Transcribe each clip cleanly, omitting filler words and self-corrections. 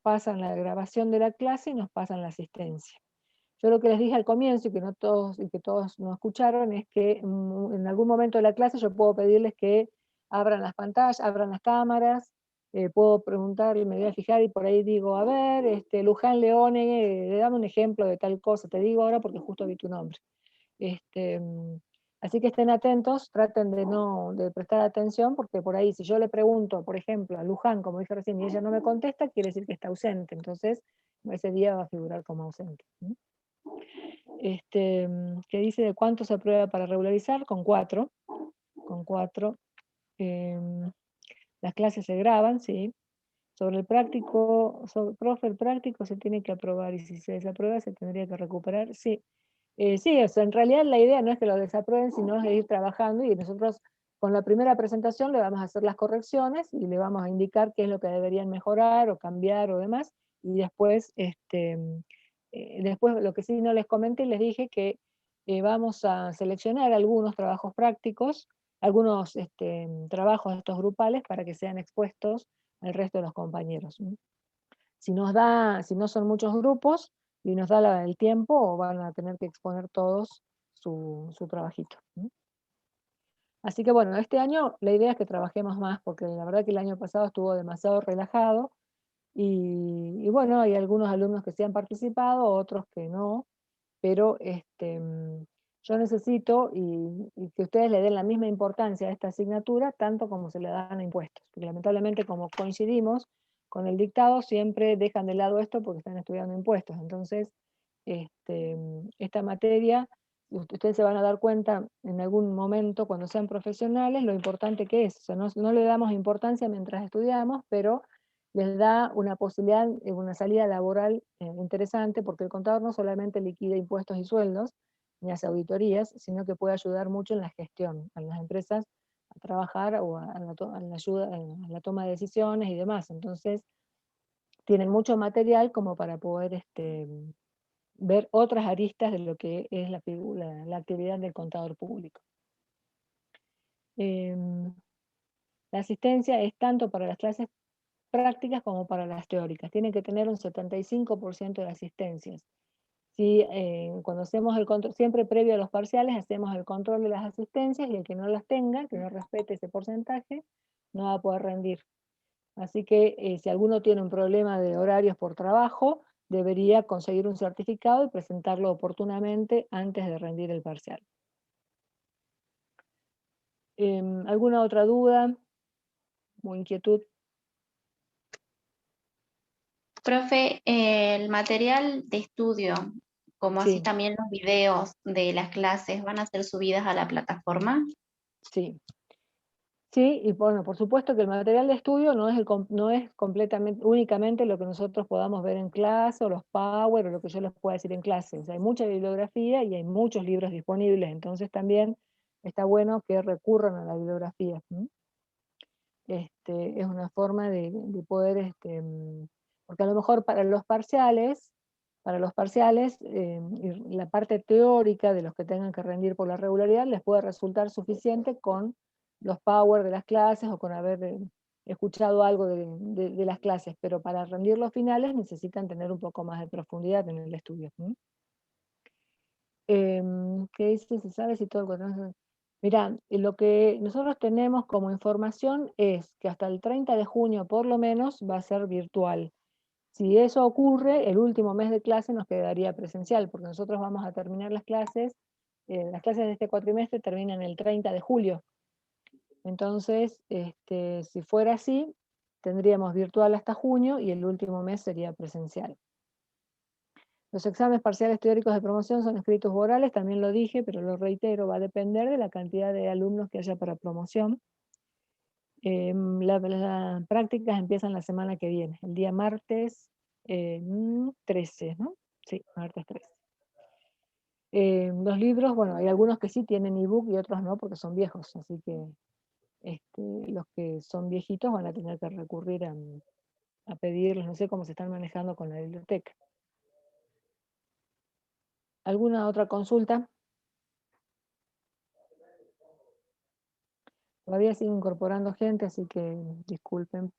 pasan la grabación de la clase y nos pasan la asistencia. Yo lo que les dije al comienzo y que todos no escucharon es que en algún momento de la clase yo puedo pedirles que abran las pantallas, abran las cámaras, puedo preguntar y me voy a fijar y por ahí digo, a ver, Luján Leone, dame un ejemplo de tal cosa, te digo ahora porque justo vi tu nombre. Este, mm, Así que estén atentos, traten de prestar atención, porque por ahí si yo le pregunto, por ejemplo, a Luján, como dije recién, y ella no me contesta, quiere decir que está ausente, entonces ese día va a figurar como ausente. Que dice de cuánto se aprueba para regularizar, con 4. em, las clases se graban, sí. Sobre el práctico, profe, el práctico se tiene que aprobar y si se desaprueba se tendría que recuperar, sí. Sí, o sea, en realidad la idea no es que lo desaprueben, sino es de ir trabajando y nosotros con la primera presentación le vamos a hacer las correcciones y le vamos a indicar qué es lo que deberían mejorar o cambiar o demás. Y después, después lo que sí no les comenté, les dije que vamos a seleccionar algunos trabajos prácticos, algunos trabajos de estos grupales para que sean expuestos al resto de los compañeros. Si no son muchos grupos y nos da el tiempo, van a tener que exponer todos su trabajito. Así que bueno, este año la idea es que trabajemos más, porque la verdad que el año pasado estuvo demasiado relajado y bueno, hay algunos alumnos que sí han participado, otros que no, pero yo necesito y que ustedes le den la misma importancia a esta asignatura, tanto como se le dan a impuestos, porque lamentablemente como coincidimos con el dictado, siempre dejan de lado esto porque están estudiando impuestos. Entonces, esta materia, ustedes se van a dar cuenta en algún momento cuando sean profesionales lo importante que es. O sea, no le damos importancia mientras estudiamos, pero les da una posibilidad, una salida laboral interesante, porque el contador no solamente liquida impuestos y sueldos, ni hace auditorías, sino que puede ayudar mucho en la gestión, a las empresas a trabajar o a la ayuda, a la toma de decisiones y demás. Entonces, tienen mucho material como para poder ver otras aristas de lo que es la actividad del contador público. Em, la asistencia es tanto para las clases prácticas como para las teóricas. Tienen que tener un 75% de asistencias. Si, cuando hacemos el control, siempre previo a los parciales, hacemos el control de las asistencias y el que no las tenga, que no respete ese porcentaje, no va a poder rendir. Así que si alguno tiene un problema de horarios por trabajo, debería conseguir un certificado y presentarlo oportunamente antes de rendir el parcial. ¿Alguna otra duda o inquietud? Profe, el material de estudio, como así Sí, también los videos de las clases, ¿van a ser subidas a la plataforma? sí. Sí, y bueno, por supuesto que el material de estudio no es completamente, únicamente lo que nosotros podamos ver en clase, o los Power, o lo que yo les pueda decir en clase. O sea, hay mucha bibliografía y hay muchos libros disponibles, entonces también está bueno que recurran a la bibliografía. Es una forma de poder, porque a lo mejor para los parciales, y la parte teórica de los que tengan que rendir por la regularidad les puede resultar suficiente con los power de las clases o con haber escuchado algo de las clases, pero para rendir los finales necesitan tener un poco más de profundidad en el estudio. ¿Qué dice? ¿Se sabe si todo el contenido? Mirá, lo que nosotros tenemos como información es que hasta el 30 de junio por lo menos va a ser virtual. Si eso ocurre, el último mes de clase nos quedaría presencial, porque nosotros vamos a terminar las clases de este cuatrimestre terminan el 30 de julio. Entonces, si fuera así, tendríamos virtual hasta junio y el último mes sería presencial. Los exámenes parciales teóricos de promoción son escritos u orales, también lo dije, pero lo reitero, va a depender de la cantidad de alumnos que haya para promoción. Las prácticas empiezan la semana que viene, el día martes 13, ¿no? Sí, martes 13. Los libros, bueno, hay algunos que sí tienen ebook y otros no, porque son viejos, así que los que son viejitos van a tener que recurrir a pedirlos, no sé cómo se están manejando con la biblioteca. ¿Alguna otra consulta? Todavía sigo incorporando gente, así que disculpen.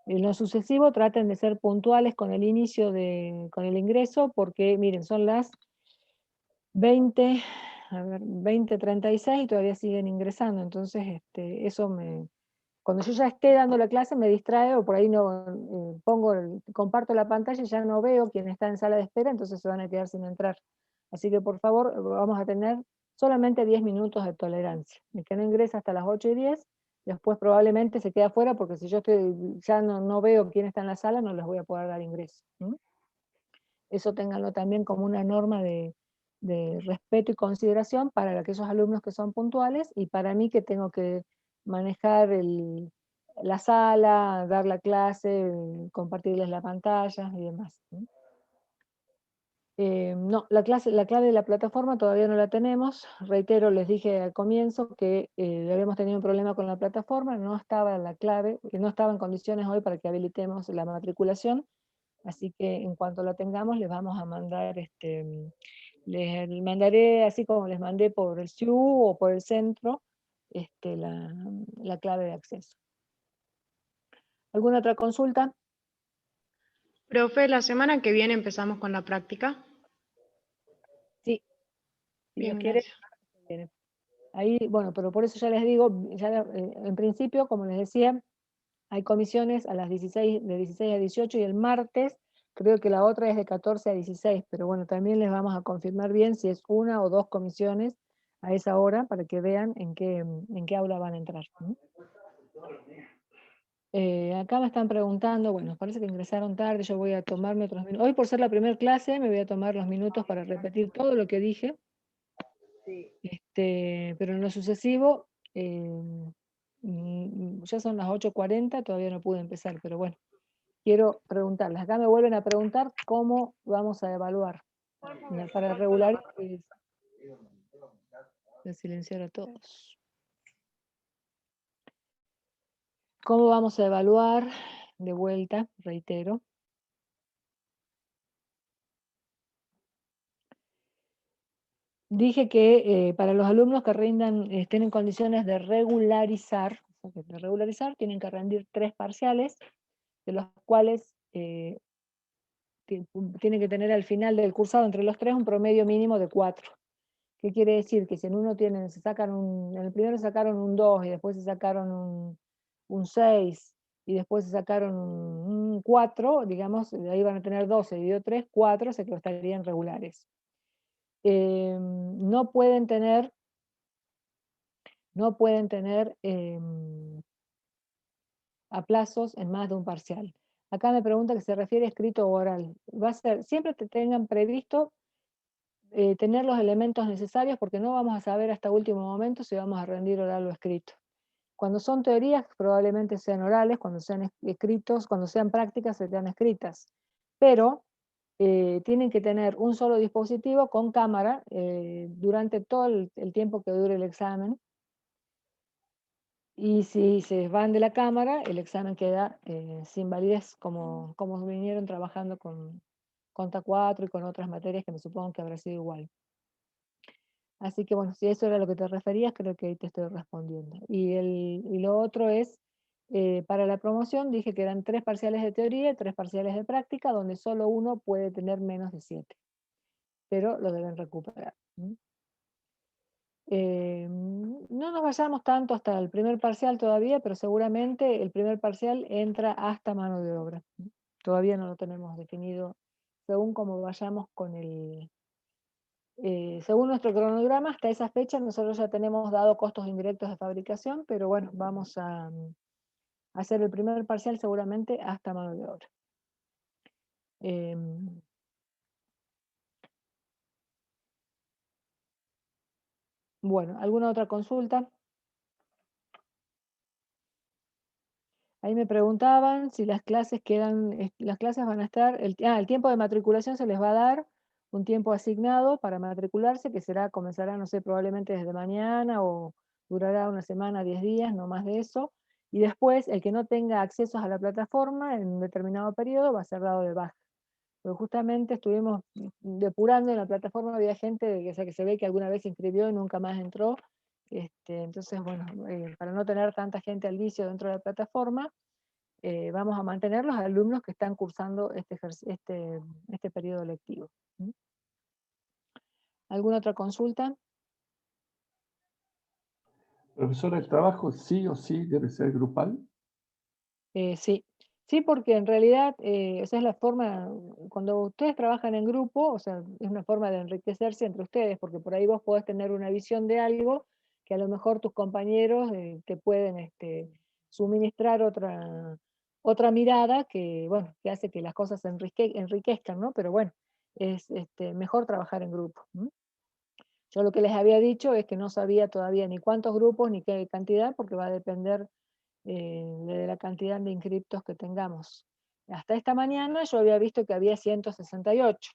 En lo sucesivo traten de ser puntuales con el inicio con el ingreso, porque miren, son las 20, a ver, 20:36 y todavía siguen ingresando, entonces eso cuando yo ya esté dando la clase me distrae o por ahí no comparto la pantalla y ya no veo quién está en sala de espera, entonces se van a quedar sin entrar. Así que por favor vamos a tener solamente 10 minutos de tolerancia. El que no ingresa hasta las 8:10, después probablemente se queda afuera porque si yo ya no veo quién está en la sala, no les voy a poder dar ingreso. Eso ténganlo también como una norma de respeto y consideración para aquellos alumnos que son puntuales y para mí que tengo que manejar la sala, dar la clase, compartirles la pantalla y demás. No, la clave de la plataforma todavía no la tenemos. Reitero, les dije al comienzo que habíamos tenido un problema con la plataforma, no estaba la clave, no estaba en condiciones hoy para que habilitemos la matriculación. Así que en cuanto la tengamos, les vamos a mandar, les mandaré, así como les mandé por el SIU o por el centro, la clave de acceso. ¿Alguna otra consulta? Profe, la semana que viene empezamos con la práctica. Sí, si Bien, Dios quiere, gracias. viene. Ahí, bueno, pero por eso ya les digo, en principio, como les decía, hay comisiones a las 16, de 16 a 18 y el martes creo que la otra es de 14 a 16, pero bueno, también les vamos a confirmar bien si es una o dos comisiones a esa hora para que vean en qué aula van a entrar. Acá me están preguntando, bueno, parece que ingresaron tarde, yo voy a tomarme otros minutos. Hoy por ser la primera clase me voy a tomar los minutos para repetir todo lo que dije, pero en lo sucesivo, ya son las 8:40, todavía no pude empezar, pero bueno. Quiero preguntarles, acá me vuelven a preguntar cómo vamos a evaluar. Para regular, voy a silenciar a todos. ¿Cómo vamos a evaluar? De vuelta, reitero. Dije que para los alumnos que rindan, estén en condiciones de regularizar, tienen que rendir 3 parciales, de los cuales tienen que tener al final del cursado entre los 3 un promedio mínimo de 4. ¿Qué quiere decir? Que si en uno en el primero sacaron un 2 y después se sacaron un 6 y después se sacaron un 4, digamos, de ahí van a tener 12, dividido 3, 4, se que estarían regulares. No pueden tener aplazos en más de un parcial. Acá me pregunta que se refiere a escrito o oral. Va a ser, siempre tengan previsto tener los elementos necesarios porque no vamos a saber hasta último momento si vamos a rendir oral o escrito. Cuando son teorías, probablemente sean orales, cuando sean escritos, cuando sean prácticas, serán escritas. Pero tienen que tener un solo dispositivo con cámara durante todo el tiempo que dure el examen. Y si se van de la cámara, el examen queda sin validez, como vinieron trabajando con Conta 4 y con otras materias que me supongo que habrá sido igual. Así que bueno, si eso era lo que te referías, creo que ahí te estoy respondiendo. Y lo otro es, para la promoción dije que eran 3 parciales de teoría y 3 parciales de práctica, donde solo uno puede tener menos de 7, pero lo deben recuperar. No nos vayamos tanto hasta el primer parcial todavía, pero seguramente el primer parcial entra hasta mano de obra. Todavía no lo tenemos definido según cómo vayamos según nuestro cronograma, hasta esa fecha nosotros ya tenemos dado costos indirectos de fabricación, pero bueno, vamos a hacer el primer parcial seguramente hasta mano de obra. Bueno, ¿alguna otra consulta? Ahí me preguntaban si las clases las clases van a estar, el tiempo de matriculación se les va a dar un tiempo asignado para matricularse, que comenzará, no sé, probablemente desde mañana o durará una semana, 10 días, no más de eso. Y después, el que no tenga accesos a la plataforma en un determinado periodo va a ser dado de baja. Pero justamente estuvimos depurando en la plataforma, había gente que se ve que alguna vez se inscribió y nunca más entró. Entonces, bueno, para no tener tanta gente al vicio dentro de la plataforma, vamos a mantener los alumnos que están cursando este periodo lectivo. ¿Mm? ¿Alguna otra consulta? Profesora, ¿el trabajo sí o sí debe ser grupal? Sí, sí, porque en realidad esa es la forma, cuando ustedes trabajan en grupo, o sea, es una forma de enriquecerse entre ustedes, porque por ahí vos podés tener una visión de algo que a lo mejor tus compañeros te pueden suministrar otra mirada que, bueno, que hace que las cosas se enriquezcan, ¿no? Pero bueno, es mejor trabajar en grupo. ¿M? Yo lo que les había dicho es que no sabía todavía ni cuántos grupos ni qué cantidad, porque va a depender de la cantidad de inscriptos que tengamos. Hasta esta mañana yo había visto que había 168,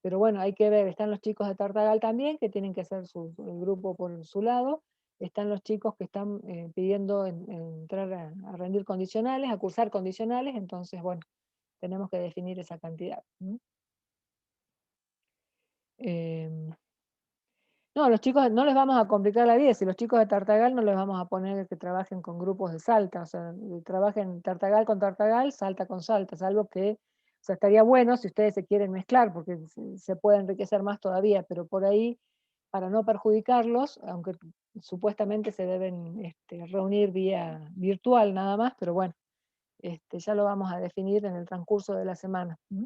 pero bueno, hay que ver, están los chicos de Tartagal también, que tienen que hacer el grupo por su lado, están los chicos que están pidiendo entrar a rendir condicionales, a cursar condicionales, entonces bueno, tenemos que definir esa cantidad. ¿M? No, los chicos no les vamos a complicar la vida, si los chicos de Tartagal no les vamos a poner que trabajen con grupos de Salta, o sea, trabajen Tartagal con Tartagal, Salta con Salta, salvo que, o sea, estaría bueno si ustedes se quieren mezclar, porque se puede enriquecer más todavía, pero por ahí, para no perjudicarlos, aunque supuestamente se deben reunir vía virtual nada más, pero bueno, ya lo vamos a definir en el transcurso de la semana. ¿Mm?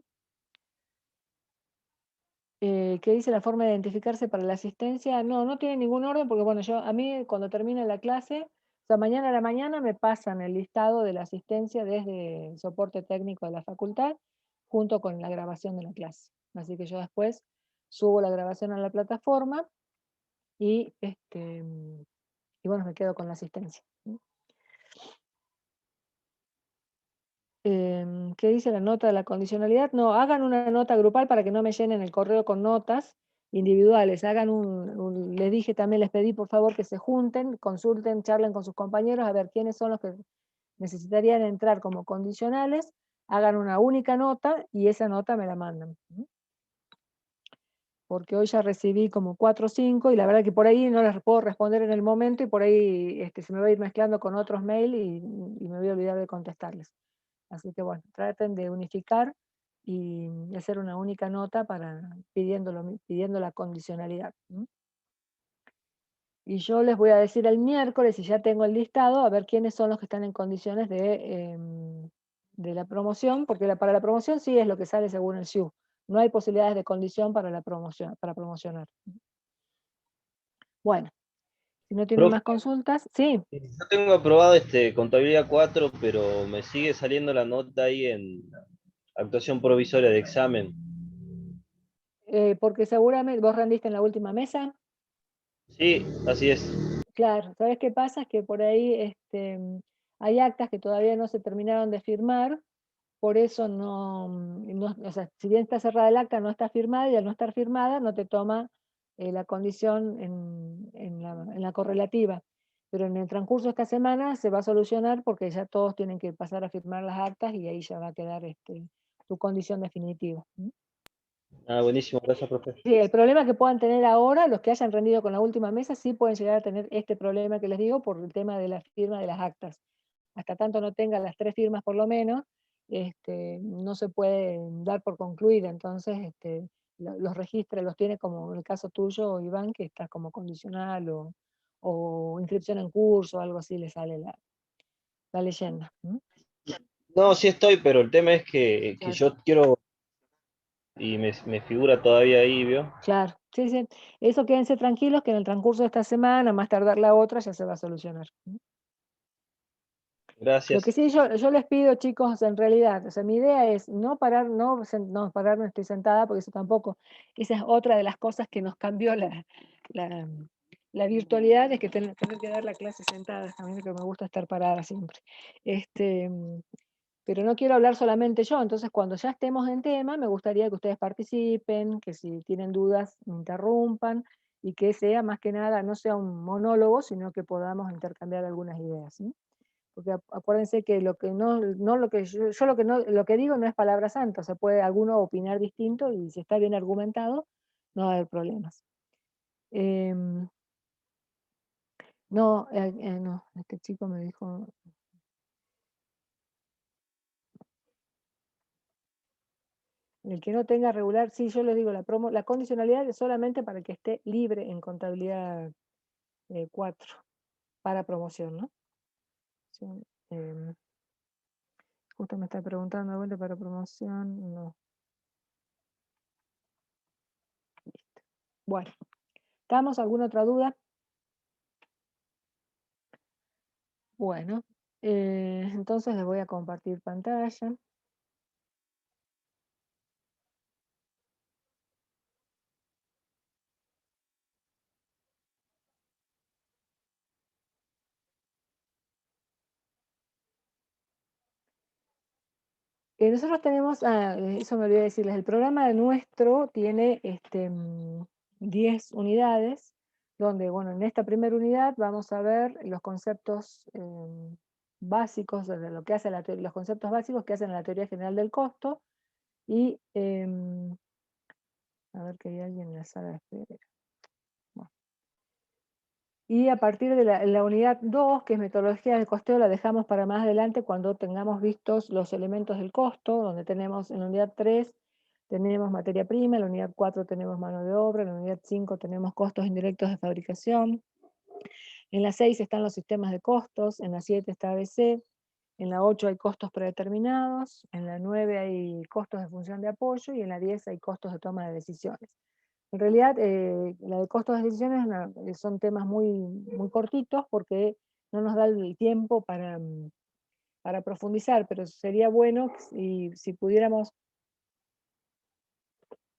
¿Qué dice la forma de identificarse para la asistencia? No, no tiene ningún orden porque, bueno, a mí cuando termina la clase, o sea, mañana a la mañana me pasan el listado de la asistencia desde el soporte técnico de la facultad, junto con la grabación de la clase. Así que yo después subo la grabación a la plataforma y, y bueno, me quedo con la asistencia. ¿Qué dice la nota de la condicionalidad? No, hagan una nota grupal para que no me llenen el correo con notas individuales. Hagan les dije también, les pedí por favor que se junten, consulten, charlen con sus compañeros a ver quiénes son los que necesitarían entrar como condicionales, hagan una única nota y esa nota me la mandan. Porque hoy ya recibí como 4 o 5 y la verdad que por ahí no les puedo responder en el momento y por ahí se me va a ir mezclando con otros mails y me voy a olvidar de contestarles. Así que bueno, traten de unificar y hacer una única nota pidiendo la condicionalidad. Y yo les voy a decir el miércoles, si ya tengo el listado, a ver quiénes son los que están en condiciones de la promoción, porque para la promoción sí es lo que sale según el SIU. No hay posibilidades de condición para la promoción, para promocionar. Bueno, si no tienen Profe, más consultas, sí. yo tengo aprobado contabilidad 4, pero me sigue saliendo la nota ahí en actuación provisoria de examen. Porque seguramente vos rendiste en la última mesa. Sí, así es. Claro, ¿sabes qué pasa? Es que por ahí hay actas que todavía no se terminaron de firmar, por eso o sea, si bien está cerrada el acta, no está firmada, y al no estar firmada no te toma la condición en la correlativa. Pero en el transcurso de esta semana se va a solucionar porque ya todos tienen que pasar a firmar las actas y ahí ya va a quedar tu condición definitiva. Ah, buenísimo, gracias, profe. Sí, el problema que puedan tener ahora, los que hayan rendido con la última mesa, sí pueden llegar a tener este problema que les digo por el tema de la firma de las actas. Hasta tanto no tengan las 3 firmas por lo menos, no se puede dar por concluida. Entonces, los registra, los tiene como en el caso tuyo, Iván, que está como condicional o inscripción en curso, algo así le sale la leyenda. No, sí estoy, pero el tema es que Claro. yo quiero, y me figura todavía ahí, ¿vio? Claro, sí, sí. Eso quédense tranquilos que en el transcurso de esta semana, más tardar la otra, ya se va a solucionar. Lo que Gracias. sí yo les pido, chicos, en realidad, o sea, mi idea es no parar, no parar, no estoy sentada, porque eso tampoco, esa es otra de las cosas que nos cambió la, la virtualidad, es que tener que dar la clase sentada, a mí que me gusta estar parada siempre. Pero no quiero hablar solamente yo, entonces cuando ya estemos en tema, me gustaría que ustedes participen, que si tienen dudas me interrumpan, y que sea más que nada, no sea un monólogo, sino que podamos intercambiar algunas ideas, ¿sí? Porque acuérdense que lo que no lo que yo lo que digo no es palabra santa, o sea, puede alguno opinar distinto y si está bien argumentado, no va a haber problemas. Em, no, no, este chico me dijo, El que no tenga regular, sí, yo les digo, la condicionalidad es solamente para que esté libre en contabilidad 4 para promoción, ¿no? Sí, justo me está preguntando de vuelta para promoción, no. Listo. Bueno, ¿estamos? ¿Alguna otra duda? Bueno, entonces les voy a compartir pantalla. Nosotros tenemos, eso me olvidé decirles, el programa nuestro tiene 10 unidades, donde, bueno, en esta primera unidad vamos a ver los conceptos básicos, de lo que hace los conceptos básicos que hacen la teoría general del costo, y a ver que hay alguien en la sala de espera. Bueno. Y a partir de la unidad 2, que es metodología del costeo, la dejamos para más adelante cuando tengamos vistos los elementos del costo, donde tenemos en la unidad 3 tenemos materia prima, en la unidad 4 tenemos mano de obra, en la unidad 5 tenemos costos indirectos de fabricación, en la 6 están los sistemas de costos, en la 7 está ABC, en la 8 hay costos predeterminados, en la 9 hay costos de función de apoyo y en la 10 hay costos de toma de decisiones. En realidad, la de costos de decisiones son temas muy, muy cortitos porque no nos da el tiempo para profundizar, pero sería bueno si pudiéramos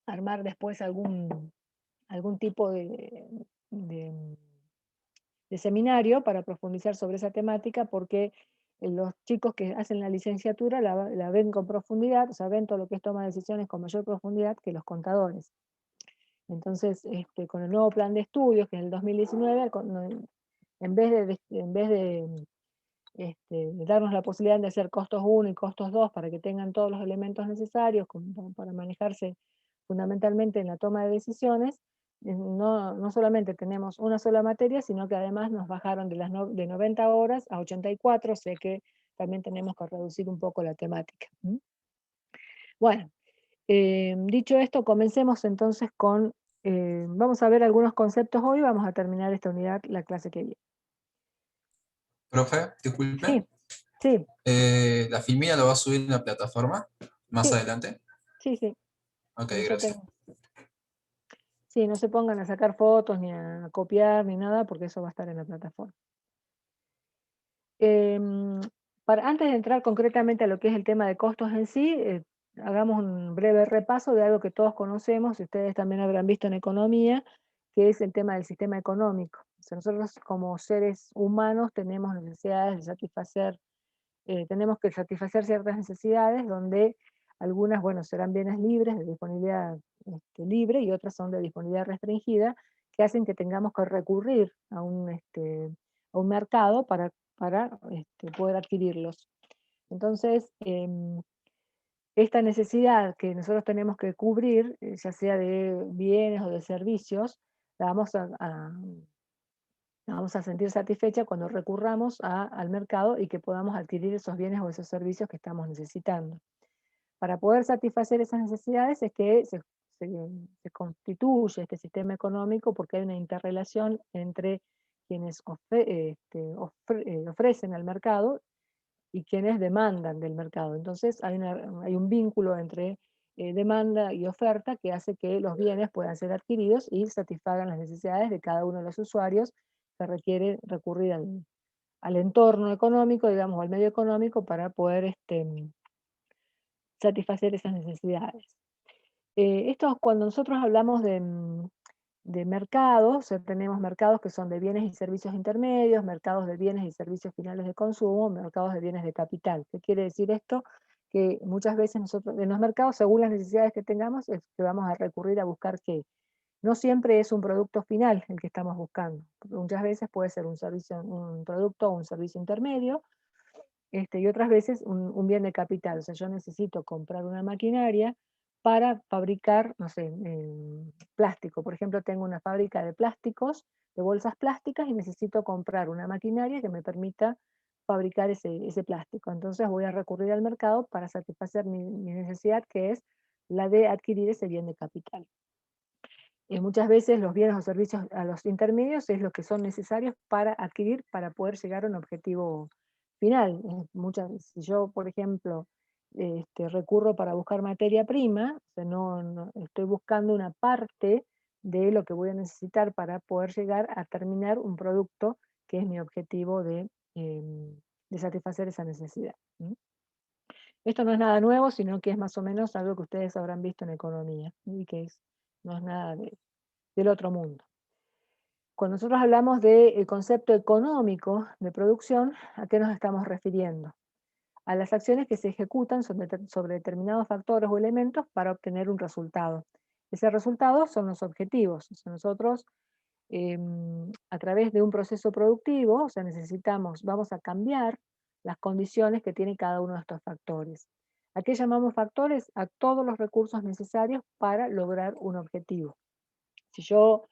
armar después algún tipo de seminario para profundizar sobre esa temática, porque los chicos que hacen la licenciatura la ven con profundidad, o sea, ven todo lo que es toma de decisiones con mayor profundidad que los contadores. Entonces, con el nuevo plan de estudios, que es el 2019, en vez de darnos la posibilidad de hacer costos 1 y costos 2 para que tengan todos los elementos necesarios para manejarse fundamentalmente en la toma de decisiones, no solamente tenemos una sola materia, sino que además nos bajaron de 90 horas a 84, sé que también tenemos que reducir un poco la temática. Bueno, dicho esto, comencemos entonces vamos a ver algunos conceptos hoy, vamos a terminar esta unidad la clase que viene. Profe, disculpe. Sí, ¿La filmina lo va a subir en la plataforma más sí, adelante? sí. Ok, Ya gracias. Sí, no se pongan a sacar fotos, ni a copiar, ni nada, porque eso va a estar en la plataforma. Antes de entrar concretamente a lo que es el tema de costos en sí, hagamos un breve repaso de algo que todos conocemos, y ustedes también habrán visto en economía, que es el tema del sistema económico. O sea, nosotros como seres humanos tenemos necesidades de satisfacer, tenemos que satisfacer ciertas necesidades donde algunas, bueno, serán bienes libres, de disponibilidad libre, y otras son de disponibilidad restringida, que hacen que tengamos que recurrir a un mercado para poder adquirirlos. Entonces, esta necesidad que nosotros tenemos que cubrir, ya sea de bienes o de servicios, la vamos a sentir satisfecha cuando recurramos al mercado y que podamos adquirir esos bienes o esos servicios que estamos necesitando. Para poder satisfacer esas necesidades es que se constituye este sistema económico, porque hay una interrelación entre quienes ofrecen al mercado y quienes demandan del mercado. Entonces hay un vínculo entre demanda y oferta que hace que los bienes puedan ser adquiridos y satisfagan las necesidades de cada uno de los usuarios que requiere recurrir al entorno económico, digamos, al medio económico para poder satisfacer esas necesidades. Esto, cuando nosotros hablamos de mercados, o sea, tenemos mercados que son de bienes y servicios intermedios, mercados de bienes y servicios finales de consumo, mercados de bienes de capital. ¿Qué quiere decir esto? Que muchas veces nosotros en los mercados, según las necesidades que tengamos, es que vamos a recurrir a buscar que no siempre es un producto final el que estamos buscando. Muchas veces puede ser un servicio, un producto o un servicio intermedio, y otras veces un bien de capital. O sea, yo necesito comprar una maquinaria para fabricar, no sé, plástico. Por ejemplo, tengo una fábrica de plásticos, de bolsas plásticas, y necesito comprar una maquinaria que me permita fabricar ese plástico. Entonces voy a recurrir al mercado para satisfacer mi necesidad, que es la de adquirir ese bien de capital. Muchas veces los bienes o servicios a los intermedios es lo que son necesarios para adquirir, para poder llegar a un objetivo final. Si yo, por ejemplo, recurro para buscar materia prima, o sea, no estoy buscando una parte de lo que voy a necesitar para poder llegar a terminar un producto que es mi objetivo de satisfacer esa necesidad. Esto no es nada nuevo, sino que es más o menos algo que ustedes habrán visto en economía, y que no es nada del otro mundo. Cuando nosotros hablamos del concepto económico de producción, ¿a qué nos estamos refiriendo? A las acciones que se ejecutan sobre determinados factores o elementos para obtener un resultado. Ese resultado son los objetivos. O sea, nosotros, a través de un proceso productivo, o sea, vamos a cambiar las condiciones que tiene cada uno de estos factores. ¿A qué llamamos factores? A todos los recursos necesarios para lograr un objetivo. Si yo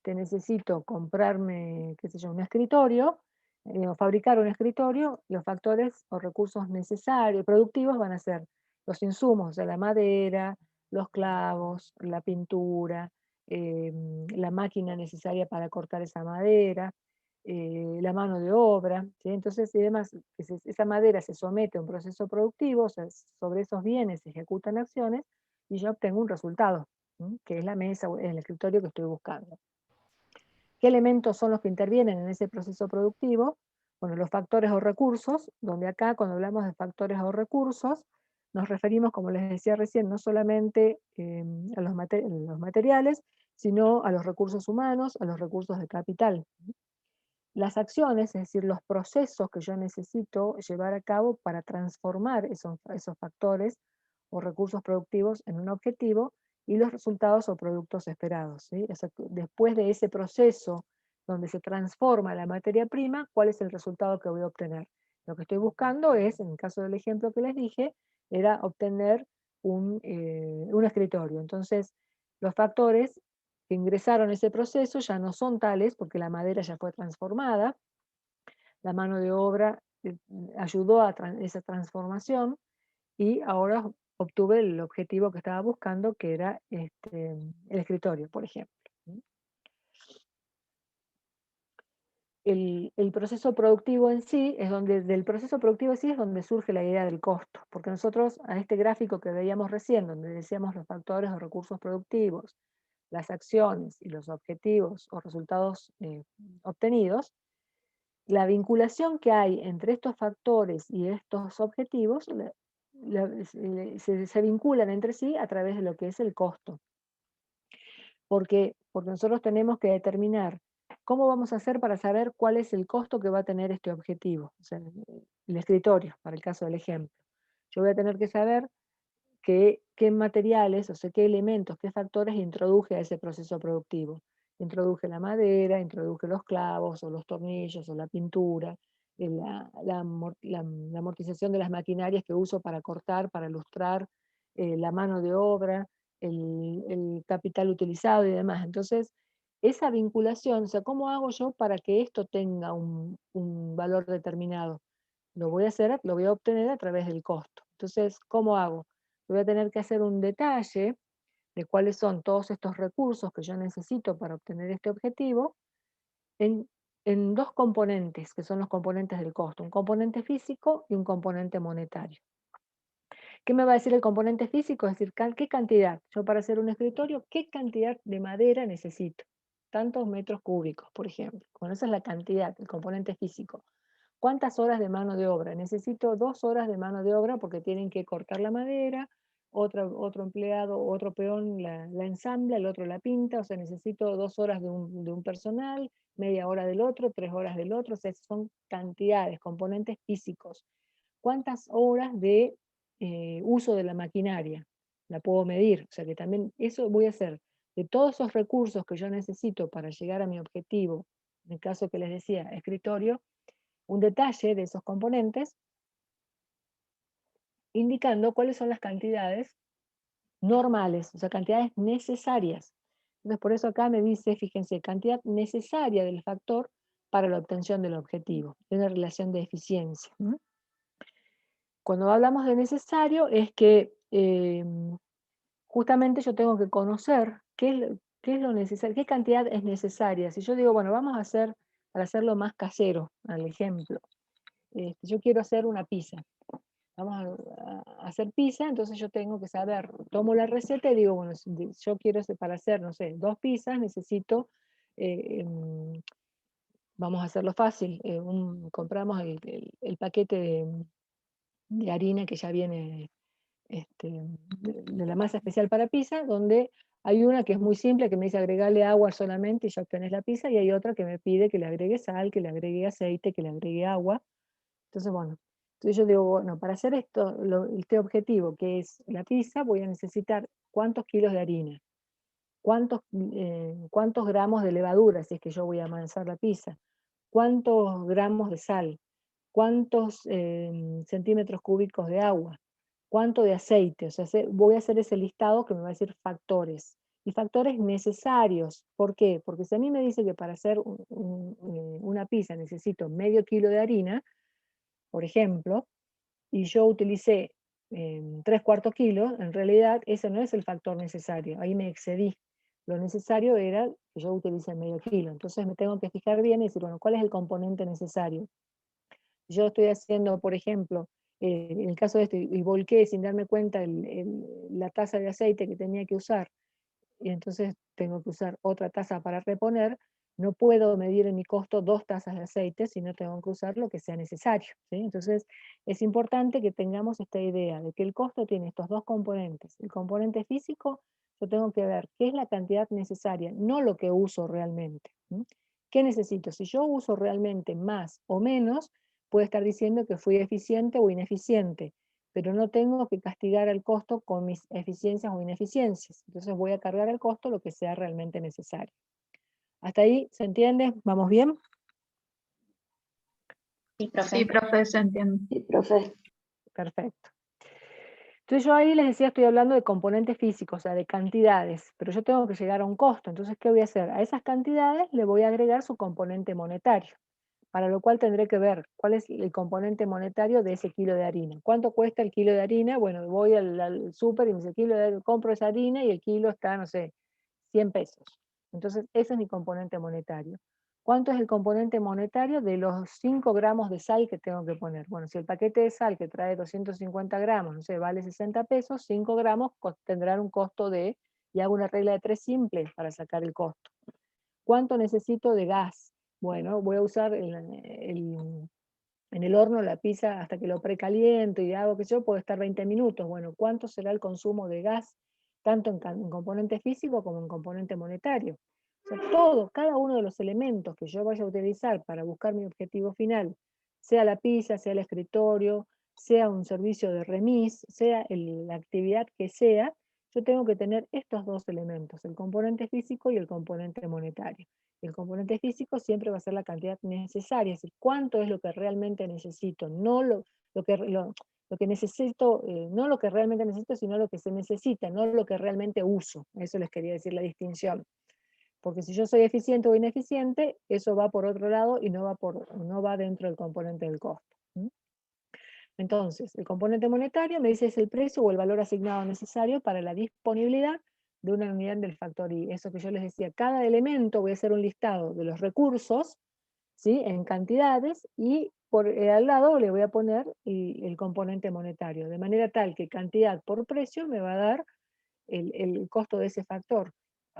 necesito comprarme, qué sé yo, un escritorio, o fabricar un escritorio, los factores o recursos necesarios, productivos, van a ser los insumos, o sea, la madera, los clavos, la pintura, la máquina necesaria para cortar esa madera, la mano de obra, ¿sí? Entonces, y además, esa madera se somete a un proceso productivo, o sea, sobre esos bienes se ejecutan acciones y yo obtengo un resultado, que es la mesa o el escritorio que estoy buscando. ¿Qué elementos son los que intervienen en ese proceso productivo? Bueno, los factores o recursos, donde acá cuando hablamos de factores o recursos, nos referimos, como les decía recién, no solamente a los materiales, sino a los recursos humanos, a los recursos de capital. Las acciones, es decir, los procesos que yo necesito llevar a cabo para transformar esos factores o recursos productivos en un objetivo, y los resultados o productos esperados, ¿sí? O sea, después de ese proceso donde se transforma la materia prima, ¿cuál es el resultado que voy a obtener? Lo que estoy buscando es, en el caso del ejemplo que les dije, era obtener un escritorio. Entonces, los factores que ingresaron a ese proceso ya no son tales porque la madera ya fue transformada, la mano de obra ayudó a esa transformación, y ahora obtuve el objetivo que estaba buscando, que era el escritorio, por ejemplo. El proceso productivo en sí del proceso productivo en sí es donde surge la idea del costo, porque nosotros a este gráfico que veíamos recién, donde decíamos los factores o recursos productivos, las acciones y los objetivos o resultados obtenidos, la vinculación que hay entre estos factores y estos objetivos se vinculan entre sí a través de lo que es el costo. Porque nosotros tenemos que determinar cómo vamos a hacer para saber cuál es el costo que va a tener este objetivo, o sea, el escritorio, para el caso del ejemplo. Yo voy a tener que saber qué materiales, o sea, qué elementos, qué factores introduje a ese proceso productivo. Introduje la madera, introduje los clavos, o los tornillos, o la pintura, la amortización de las maquinarias que uso para cortar, para lustrar, la mano de obra, el capital utilizado y demás. Entonces, esa vinculación, o sea, ¿cómo hago yo para que esto tenga un valor determinado? Lo voy a obtener a través del costo. Entonces, ¿cómo hago? Voy a tener que hacer un detalle de cuáles son todos estos recursos que yo necesito para obtener este objetivo en dos componentes, que son los componentes del costo, un componente físico y un componente monetario. ¿Qué me va a decir el componente físico? Es decir, ¿qué cantidad? Yo para hacer un escritorio, ¿qué cantidad de madera necesito? Tantos metros cúbicos, por ejemplo. Bueno, esa es la cantidad, el componente físico. ¿Cuántas horas de mano de obra? Necesito 2 horas de mano de obra porque tienen que cortar la madera, otro empleado, otro peón la ensambla, el otro la pinta, o sea, necesito 2 horas de un personal, media hora del otro, 3 horas del otro, o sea, son cantidades, componentes físicos. ¿Cuántas horas de uso de la maquinaria? La puedo medir, o sea que también eso voy a hacer. De todos esos recursos que yo necesito para llegar a mi objetivo, en el caso que les decía, escritorio, un detalle de esos componentes, indicando cuáles son las cantidades normales, o sea, cantidades necesarias. Entonces, por eso acá me dice, fíjense, cantidad necesaria del factor para la obtención del objetivo, de una relación de eficiencia. Cuando hablamos de necesario, es que justamente yo tengo que conocer qué es lo necesario, qué cantidad es necesaria. Si yo digo, bueno, vamos a hacer, para hacerlo más casero, al ejemplo, yo quiero hacer una pizza. Vamos a hacer pizza, entonces yo tengo que saber, tomo la receta y digo, bueno, si yo quiero para hacer, no sé, 2 pizzas, necesito, vamos a hacerlo fácil, compramos el paquete de harina que ya viene de la masa especial para pizza, donde hay una que es muy simple, que me dice agregarle agua solamente y ya obtenés la pizza, y hay otra que me pide que le agregue sal, que le agregue aceite, que le agregue agua. Entonces, bueno, entonces yo digo, bueno, para hacer esto, este objetivo, que es la pizza, voy a necesitar cuántos kilos de harina, cuántos gramos de levadura, si es que yo voy a amasar la pizza, cuántos gramos de sal, cuántos centímetros cúbicos de agua, cuánto de aceite. O sea, voy a hacer ese listado que me va a decir factores. Y factores necesarios. ¿Por qué? Porque si a mí me dice que para hacer una pizza necesito medio kilo de harina, por ejemplo, y yo utilicé 3/4 kilos, en realidad ese no es el factor necesario, ahí me excedí. Lo necesario era que yo utilice medio kilo, entonces me tengo que fijar bien y decir, bueno, ¿cuál es el componente necesario? Yo estoy haciendo, por ejemplo, en el caso de este, y volqué sin darme cuenta la taza de aceite que tenía que usar, y entonces tengo que usar otra taza para reponer, no puedo medir en mi costo 2 tazas de aceite, sino tengo que usar lo que sea necesario, ¿sí? Entonces es importante que tengamos esta idea de que el costo tiene estos dos componentes. El componente físico, yo tengo que ver qué es la cantidad necesaria, no lo que uso realmente. ¿Sí? ¿Qué necesito? Si yo uso realmente más o menos, puedo estar diciendo que fui eficiente o ineficiente, pero no tengo que castigar al costo con mis eficiencias o ineficiencias. Entonces voy a cargar al costo lo que sea realmente necesario. ¿Hasta ahí se entiende? ¿Vamos bien? Sí, profe. Sí, profe, se entiende. Sí, profe. Perfecto. Entonces yo ahí les decía, estoy hablando de componentes físicos, o sea, de cantidades, pero yo tengo que llegar a un costo. Entonces, ¿qué voy a hacer? A esas cantidades le voy a agregar su componente monetario, para lo cual tendré que ver cuál es el componente monetario de ese kilo de harina. ¿Cuánto cuesta el kilo de harina? Bueno, voy al súper y me dice, compro esa harina y el kilo está, no sé, 100 pesos. Entonces, ese es mi componente monetario. ¿Cuánto es el componente monetario de los 5 gramos de sal que tengo que poner? Bueno, si el paquete de sal que trae 250 gramos, no sé, vale 60 pesos, 5 gramos tendrán un costo de, y hago una regla de 3 simple para sacar el costo. ¿Cuánto necesito de gas? Bueno, voy a usar en el horno la pizza hasta que lo precaliento y hago que yo puedo estar 20 minutos. Bueno, ¿cuánto será el consumo de gas, tanto en componente físico como en componente monetario? O sea, cada uno de los elementos que yo vaya a utilizar para buscar mi objetivo final, sea la pizza, sea el escritorio, sea un servicio de remis, sea la actividad que sea, yo tengo que tener estos dos elementos, el componente físico y el componente monetario. El componente físico siempre va a ser la cantidad necesaria, es decir, cuánto es lo que realmente necesito, no lo que necesito, no lo que realmente necesito, sino lo que se necesita, no lo que realmente uso. Eso les quería decir la distinción. Porque si yo soy eficiente o ineficiente, eso va por otro lado y no va dentro del componente del costo. Entonces, el componente monetario me dice es el precio o el valor asignado necesario para la disponibilidad de una unidad del factor I. Eso que yo les decía, cada elemento voy a hacer un listado de los recursos, ¿sí? En cantidades, y al lado le voy a poner el componente monetario, de manera tal que cantidad por precio me va a dar el costo de ese factor.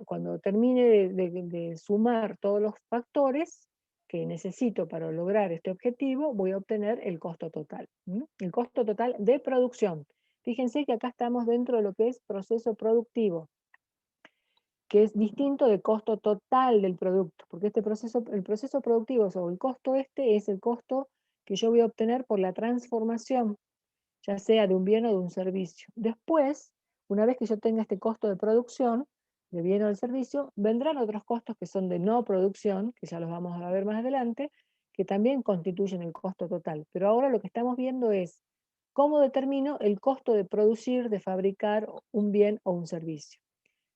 Cuando termine de sumar todos los factores que necesito para lograr este objetivo, voy a obtener el costo total. El costo total de producción. Fíjense que acá estamos dentro de lo que es proceso productivo, que es distinto del costo total del producto, porque el proceso productivo o el costo es el costo que yo voy a obtener por la transformación, ya sea de un bien o de un servicio. Después, una vez que yo tenga este costo de producción, de bien o del servicio, vendrán otros costos que son de no producción, que ya los vamos a ver más adelante, que también constituyen el costo total. Pero ahora lo que estamos viendo es cómo determino el costo de producir, de fabricar un bien o un servicio.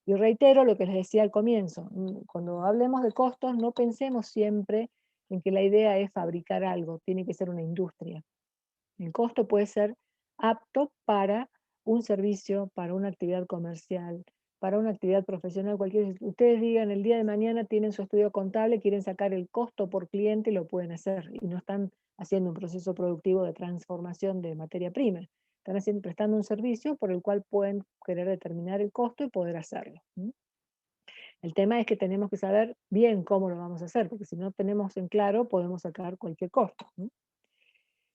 Y reitero lo que les decía al comienzo, cuando hablemos de costos, no pensemos siempre en que la idea es fabricar algo, tiene que ser una industria. El costo puede ser apto para un servicio, para una actividad comercial, para una actividad profesional, cualquier. Ustedes digan, el día de mañana tienen su estudio contable, quieren sacar el costo por cliente, lo pueden hacer, y no están haciendo un proceso productivo de transformación de materia prima. Están prestando un servicio por el cual pueden querer determinar el costo y poder hacerlo. El tema es que tenemos que saber bien cómo lo vamos a hacer, porque si no tenemos en claro, podemos sacar cualquier costo.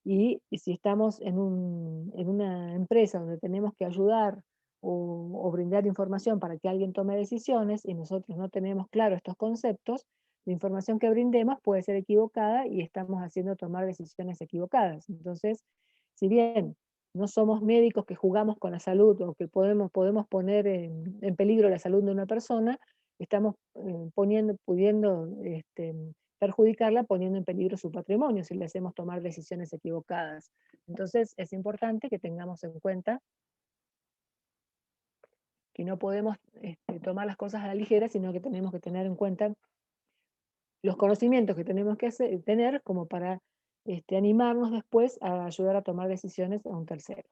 Y si estamos en una empresa donde tenemos que ayudar o brindar información para que alguien tome decisiones y nosotros no tenemos claro estos conceptos, la información que brindemos puede ser equivocada y estamos haciendo tomar decisiones equivocadas. Entonces, si bien no somos médicos que jugamos con la salud o que podemos poner en peligro la salud de una persona, estamos pudiendo perjudicarla poniendo en peligro su patrimonio si le hacemos tomar decisiones equivocadas. Entonces es importante que tengamos en cuenta que no podemos tomar las cosas a la ligera, sino que tenemos que tener en cuenta los conocimientos que tenemos que tener como para animarnos después a ayudar a tomar decisiones a un tercero.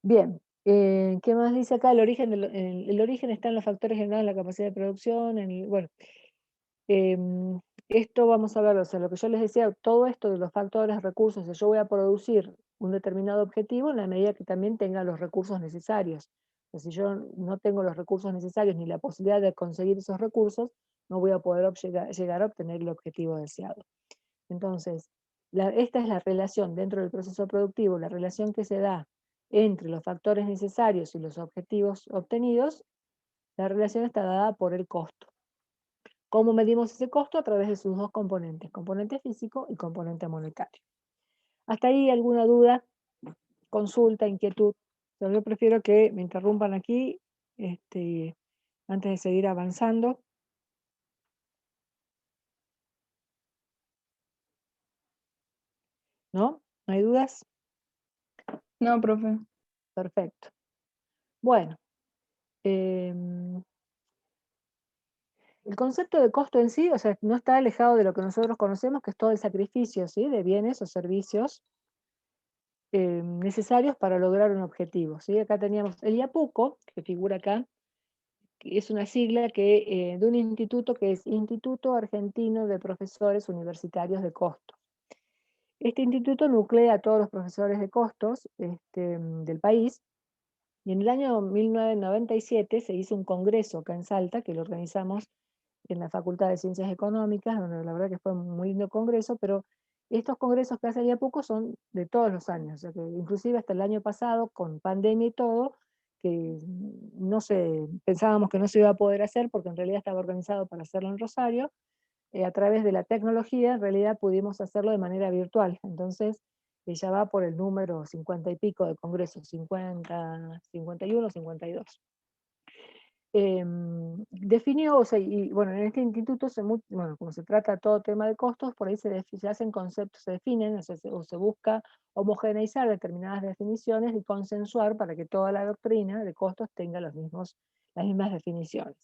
Bien, ¿qué más dice acá? El origen está en los factores generados en la capacidad de producción, bueno, esto vamos a ver, o sea, lo que yo les decía, todo esto de los factores, recursos, yo voy a producir un determinado objetivo en la medida que también tenga los recursos necesarios. O sea, si yo no tengo los recursos necesarios ni la posibilidad de conseguir esos recursos, no voy a poder llegar a obtener el objetivo deseado. Entonces, esta es la relación dentro del proceso productivo, la relación que se da entre los factores necesarios y los objetivos obtenidos. La relación está dada por el costo. ¿Cómo medimos ese costo? A través de sus dos componentes, componente físico y componente monetario. ¿Hasta ahí alguna duda, consulta, inquietud? Yo prefiero que me interrumpan aquí antes de seguir avanzando. ¿No? ¿No hay dudas? No, profe. Perfecto. Bueno, el concepto de costo en sí, o sea, no está alejado de lo que nosotros conocemos, que es todo el sacrificio, ¿sí?, de bienes o servicios necesarios para lograr un objetivo, ¿sí? Acá teníamos el IAPUCO, que figura acá, que es una sigla de un instituto que es Instituto Argentino de Profesores Universitarios de Costos. Este instituto nuclea a todos los profesores de costos del país, y en el año 1997 se hizo un congreso acá en Salta, que lo organizamos en la Facultad de Ciencias Económicas, donde la verdad que fue un muy lindo congreso, pero estos congresos que hace el IAPUCO son de todos los años, o sea que inclusive hasta el año pasado, con pandemia y todo, que no sé, pensábamos que no se iba a poder hacer porque en realidad estaba organizado para hacerlo en Rosario, a través de la tecnología en realidad pudimos hacerlo de manera virtual. Entonces ya va por el número 50 y pico de congresos, 50, 51, 52. Definió, o sea, y bueno, en este instituto, bueno, como se trata todo tema de costos, por ahí se hacen conceptos, se definen, o se busca homogeneizar determinadas definiciones y consensuar para que toda la doctrina de costos tenga las mismas definiciones.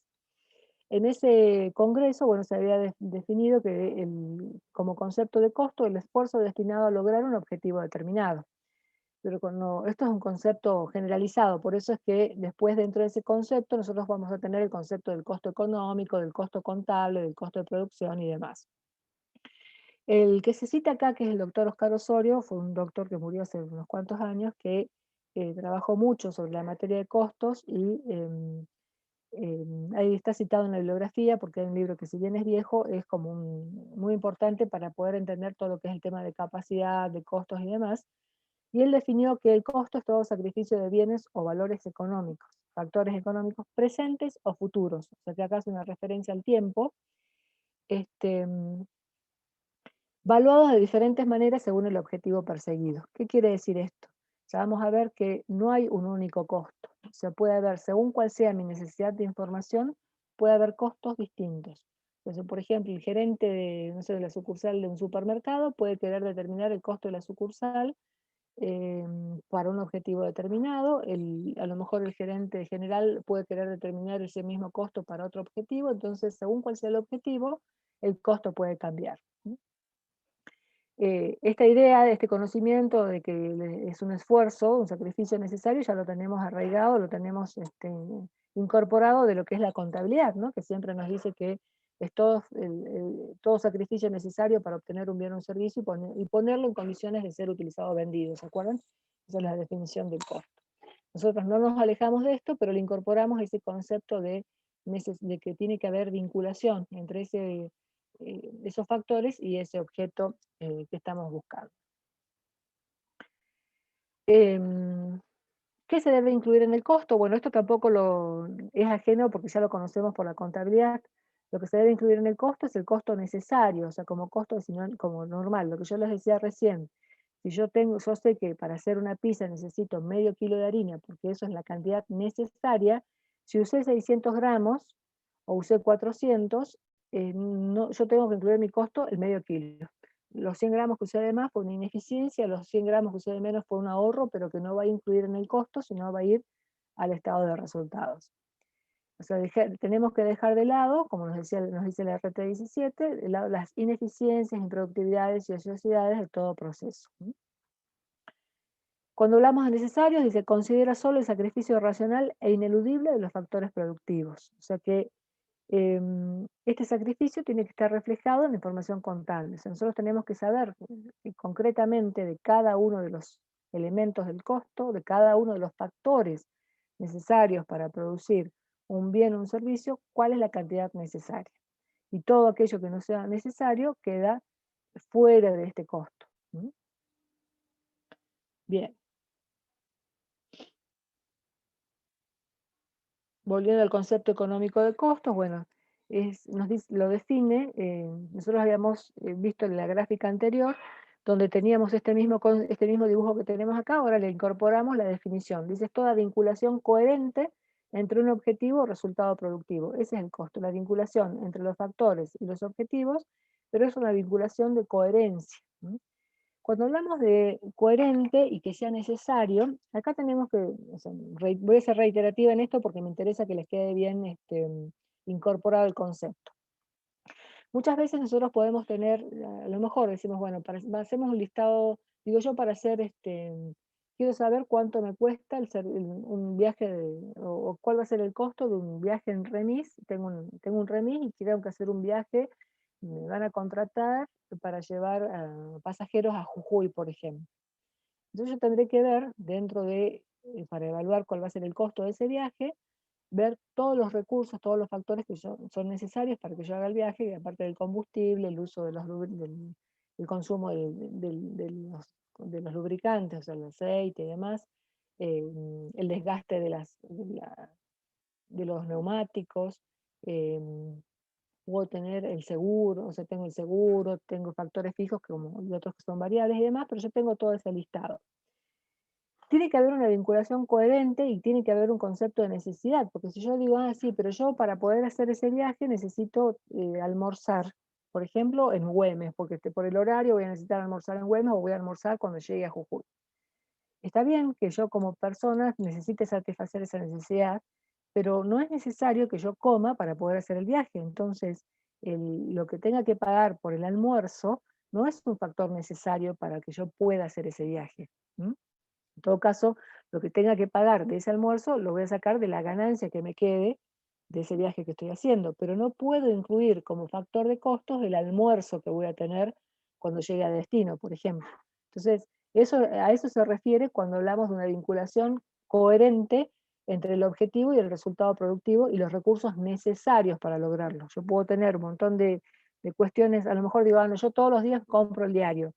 En ese congreso, bueno, se había definido que como concepto de costo, el esfuerzo destinado a lograr un objetivo determinado. Pero esto es un concepto generalizado, por eso es que después dentro de ese concepto nosotros vamos a tener el concepto del costo económico, del costo contable, del costo de producción y demás. El que se cita acá, que es el doctor Oscar Osorio, fue un doctor que murió hace unos cuantos años, que trabajó mucho sobre la materia de costos y ahí está citado en la bibliografía, porque hay un libro que si bien es viejo, es como muy importante para poder entender todo lo que es el tema de capacidad, de costos y demás. Y él definió que el costo es todo sacrificio de bienes o valores económicos, factores económicos presentes o futuros. O sea que acá es una referencia al tiempo, valuados de diferentes maneras según el objetivo perseguido. ¿Qué quiere decir esto? Ya vamos a ver que no hay un único costo. O sea, puede haber, según cuál sea mi necesidad de información, puede haber costos distintos. Entonces, por ejemplo, el gerente de la sucursal de un supermercado puede querer determinar el costo de la sucursal para un objetivo determinado. A lo mejor el gerente general puede querer determinar ese mismo costo para otro objetivo. Entonces, según cuál sea el objetivo, el costo puede cambiar. esta idea, de este conocimiento de que es un esfuerzo, un sacrificio necesario, ya lo tenemos arraigado, lo tenemos incorporado de lo que es la contabilidad, ¿no? Que siempre nos dice que es todo sacrificio necesario para obtener un bien o un servicio y ponerlo en condiciones de ser utilizado o vendido, ¿se acuerdan? Esa es la definición del costo. Nosotros no nos alejamos de esto, pero le incorporamos ese concepto de que tiene que haber vinculación entre esos factores y ese objeto que estamos buscando. ¿Qué se debe incluir en el costo? Bueno, esto tampoco es ajeno porque ya lo conocemos por la contabilidad. Lo que se debe incluir en el costo es el costo necesario, o sea, como costo como normal, lo que yo les decía recién. Si yo sé que para hacer una pizza necesito medio kilo de harina, porque eso es la cantidad necesaria, si usé 600 gramos o usé 400, yo tengo que incluir en mi costo el medio kilo. Los 100 gramos que usé de más fue una ineficiencia, los 100 gramos que usé de menos fue un ahorro, pero que no va a incluir en el costo, sino va a ir al estado de resultados. O sea, tenemos que dejar de lado, como nos dice la RT 17, de lado las ineficiencias, improductividades y ociosidades de todo proceso. Cuando hablamos de necesarios, dice, considera solo el sacrificio racional e ineludible de los factores productivos. O sea que este sacrificio tiene que estar reflejado en la información contable. O sea, nosotros tenemos que saber concretamente de cada uno de los elementos del costo, de cada uno de los factores necesarios para producir un bien o un servicio, cuál es la cantidad necesaria. Y todo aquello que no sea necesario queda fuera de este costo. Bien. Volviendo al concepto económico de costos, bueno, lo define, nosotros habíamos visto en la gráfica anterior, donde teníamos este mismo dibujo que tenemos acá, ahora le incorporamos la definición. Dice, es toda vinculación coherente entre un objetivo o resultado productivo. Ese es el costo, la vinculación entre los factores y los objetivos, pero es una vinculación de coherencia. Cuando hablamos de coherente y que sea necesario, acá tenemos que, voy a ser reiterativa en esto porque me interesa que les quede bien incorporado el concepto. Muchas veces nosotros podemos tener, a lo mejor decimos, bueno, hacemos un listado, digo yo, para hacer, quiero saber cuánto me cuesta un viaje, o cuál va a ser el costo de un viaje en remis, tengo un remis y quiero que hacer un viaje, me van a contratar para llevar a pasajeros a Jujuy, por ejemplo. Entonces yo tendré que ver, para evaluar cuál va a ser el costo de ese viaje, ver todos los recursos, todos los factores que son necesarios para que yo haga el viaje, aparte del combustible, el uso del consumo de los lubricantes, o sea, el aceite y demás, el desgaste de los neumáticos, puedo tener el seguro, o sea, tengo el seguro, tengo factores fijos y otros que son variables y demás, pero yo tengo todo ese listado. Tiene que haber una vinculación coherente y tiene que haber un concepto de necesidad, porque si yo digo, sí, pero yo para poder hacer ese viaje necesito almorzar, por ejemplo, en Güemes, porque por el horario voy a necesitar almorzar en Güemes o voy a almorzar cuando llegue a Jujuy. Está bien que yo como persona necesite satisfacer esa necesidad, pero no es necesario que yo coma para poder hacer el viaje. Entonces, lo que tenga que pagar por el almuerzo no es un factor necesario para que yo pueda hacer ese viaje. En todo caso, lo que tenga que pagar de ese almuerzo lo voy a sacar de la ganancia que me quede de ese viaje que estoy haciendo, pero no puedo incluir como factor de costos el almuerzo que voy a tener cuando llegue a destino, por ejemplo. Entonces, a eso se refiere cuando hablamos de una vinculación coherente entre el objetivo y el resultado productivo y los recursos necesarios para lograrlo. Yo puedo tener un montón de cuestiones, a lo mejor digo, yo todos los días compro el diario,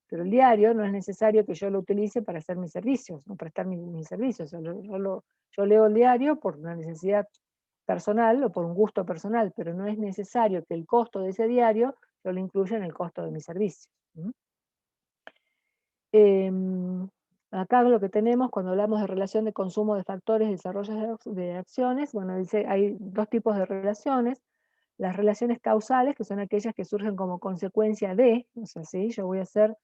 pero el diario no es necesario que yo lo utilice para hacer mis servicios, o prestar mis servicios. Yo leo el diario por una necesidad personal o por un gusto personal, pero no es necesario que el costo de ese diario yo lo incluya en el costo de mis servicios. Acá lo que tenemos cuando hablamos de relación de consumo de factores y desarrollo de acciones, bueno, dice hay dos tipos de relaciones. Las relaciones causales, que son aquellas que surgen como consecuencia de, o sea, ¿sí? Yo voy a hacer,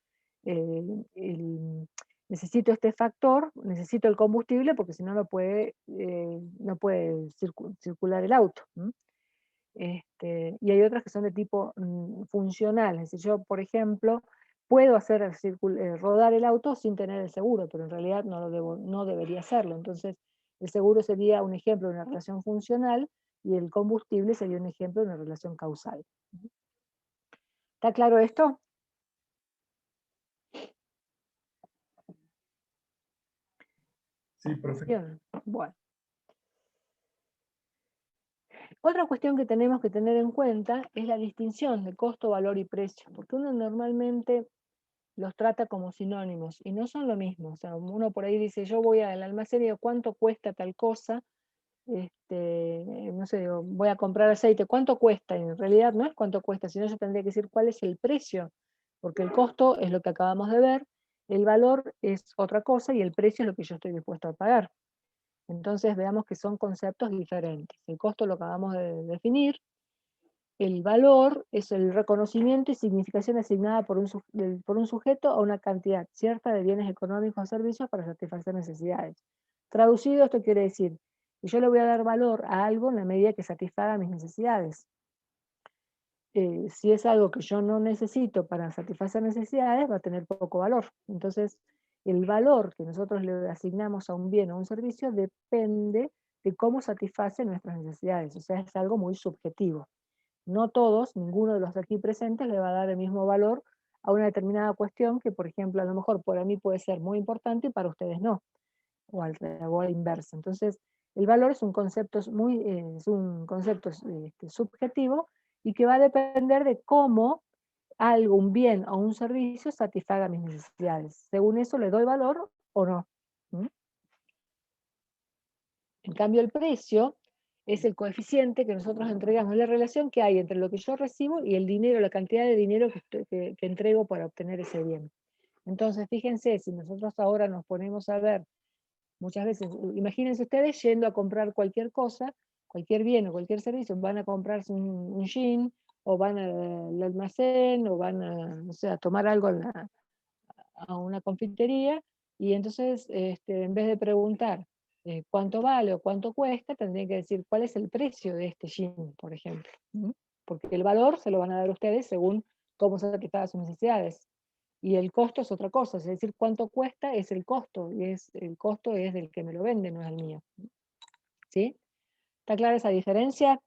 necesito este factor, necesito el combustible, porque si no, no puede circular el auto. Y hay otras que son de tipo funcional, es decir, yo, por ejemplo, puedo hacer rodar el auto sin tener el seguro, pero en realidad no debería hacerlo. Entonces, el seguro sería un ejemplo de una relación funcional y el combustible sería un ejemplo de una relación causal. ¿Está claro esto? Sí, profe. Bien, bueno. Otra cuestión que tenemos que tener en cuenta es la distinción de costo, valor y precio, porque uno normalmente los trata como sinónimos y no son lo mismo. O sea, uno por ahí dice, yo voy al almacén y digo, ¿cuánto cuesta tal cosa? No sé, digo, voy a comprar aceite, ¿cuánto cuesta? Y en realidad no es cuánto cuesta, sino yo tendría que decir cuál es el precio, porque el costo es lo que acabamos de ver, el valor es otra cosa y el precio es lo que yo estoy dispuesto a pagar. Entonces veamos que son conceptos diferentes. El costo lo acabamos de definir, el valor es el reconocimiento y significación asignada por un sujeto a una cantidad cierta de bienes económicos o servicios para satisfacer necesidades. Traducido, esto quiere decir que yo le voy a dar valor a algo en la medida que satisfaga mis necesidades. Si es algo que yo no necesito para satisfacer necesidades, va a tener poco valor. Entonces, el valor que nosotros le asignamos a un bien o a un servicio depende de cómo satisface nuestras necesidades. O sea, es algo muy subjetivo. No todos, ninguno de los aquí presentes le va a dar el mismo valor a una determinada cuestión que, por ejemplo, a lo mejor para mí puede ser muy importante y para ustedes no, o a la inversa. Entonces, el valor es un concepto subjetivo y que va a depender de cómo algo, un bien o un servicio satisfaga mis necesidades. Según eso, ¿le doy valor o no? ¿Mm? En cambio, el precio es el coeficiente que nosotros entregamos, la relación que hay entre lo que yo recibo y el dinero, la cantidad de dinero que entrego para obtener ese bien. Entonces, fíjense, si nosotros ahora nos ponemos a ver, muchas veces, imagínense ustedes yendo a comprar cualquier cosa, cualquier bien o cualquier servicio, van a comprarse un jean, o van al almacén, o van a, no sé, a tomar algo a una confitería, y entonces, en vez de preguntar cuánto vale o cuánto cuesta, tendrían que decir cuál es el precio de este jean, por ejemplo. ¿Mm? Porque el valor se lo van a dar ustedes según cómo se satisfagan sus necesidades. Y el costo es otra cosa, es decir, cuánto cuesta es el costo, y el costo es del que me lo vende, no es el mío. ¿Sí? ¿Está clara esa diferencia?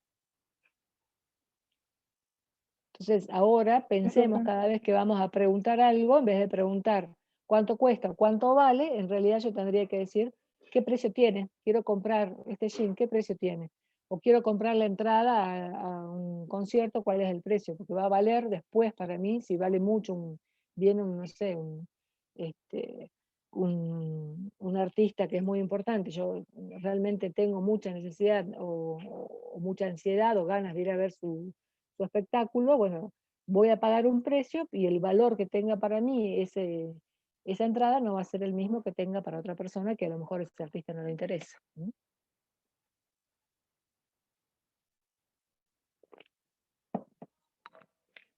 Entonces, ahora pensemos cada vez que vamos a preguntar algo, en vez de preguntar cuánto cuesta o cuánto vale, en realidad yo tendría que decir qué precio tiene. Quiero comprar este jean, ¿qué precio tiene? O quiero comprar la entrada a un concierto, ¿cuál es el precio? Porque va a valer después para mí, si vale mucho, viene no sé, un artista que es muy importante, yo realmente tengo mucha necesidad o mucha ansiedad o ganas de ir a ver su espectáculo, bueno, voy a pagar un precio y el valor que tenga para mí esa entrada no va a ser el mismo que tenga para otra persona que a lo mejor ese artista no le interesa. ¿Mm?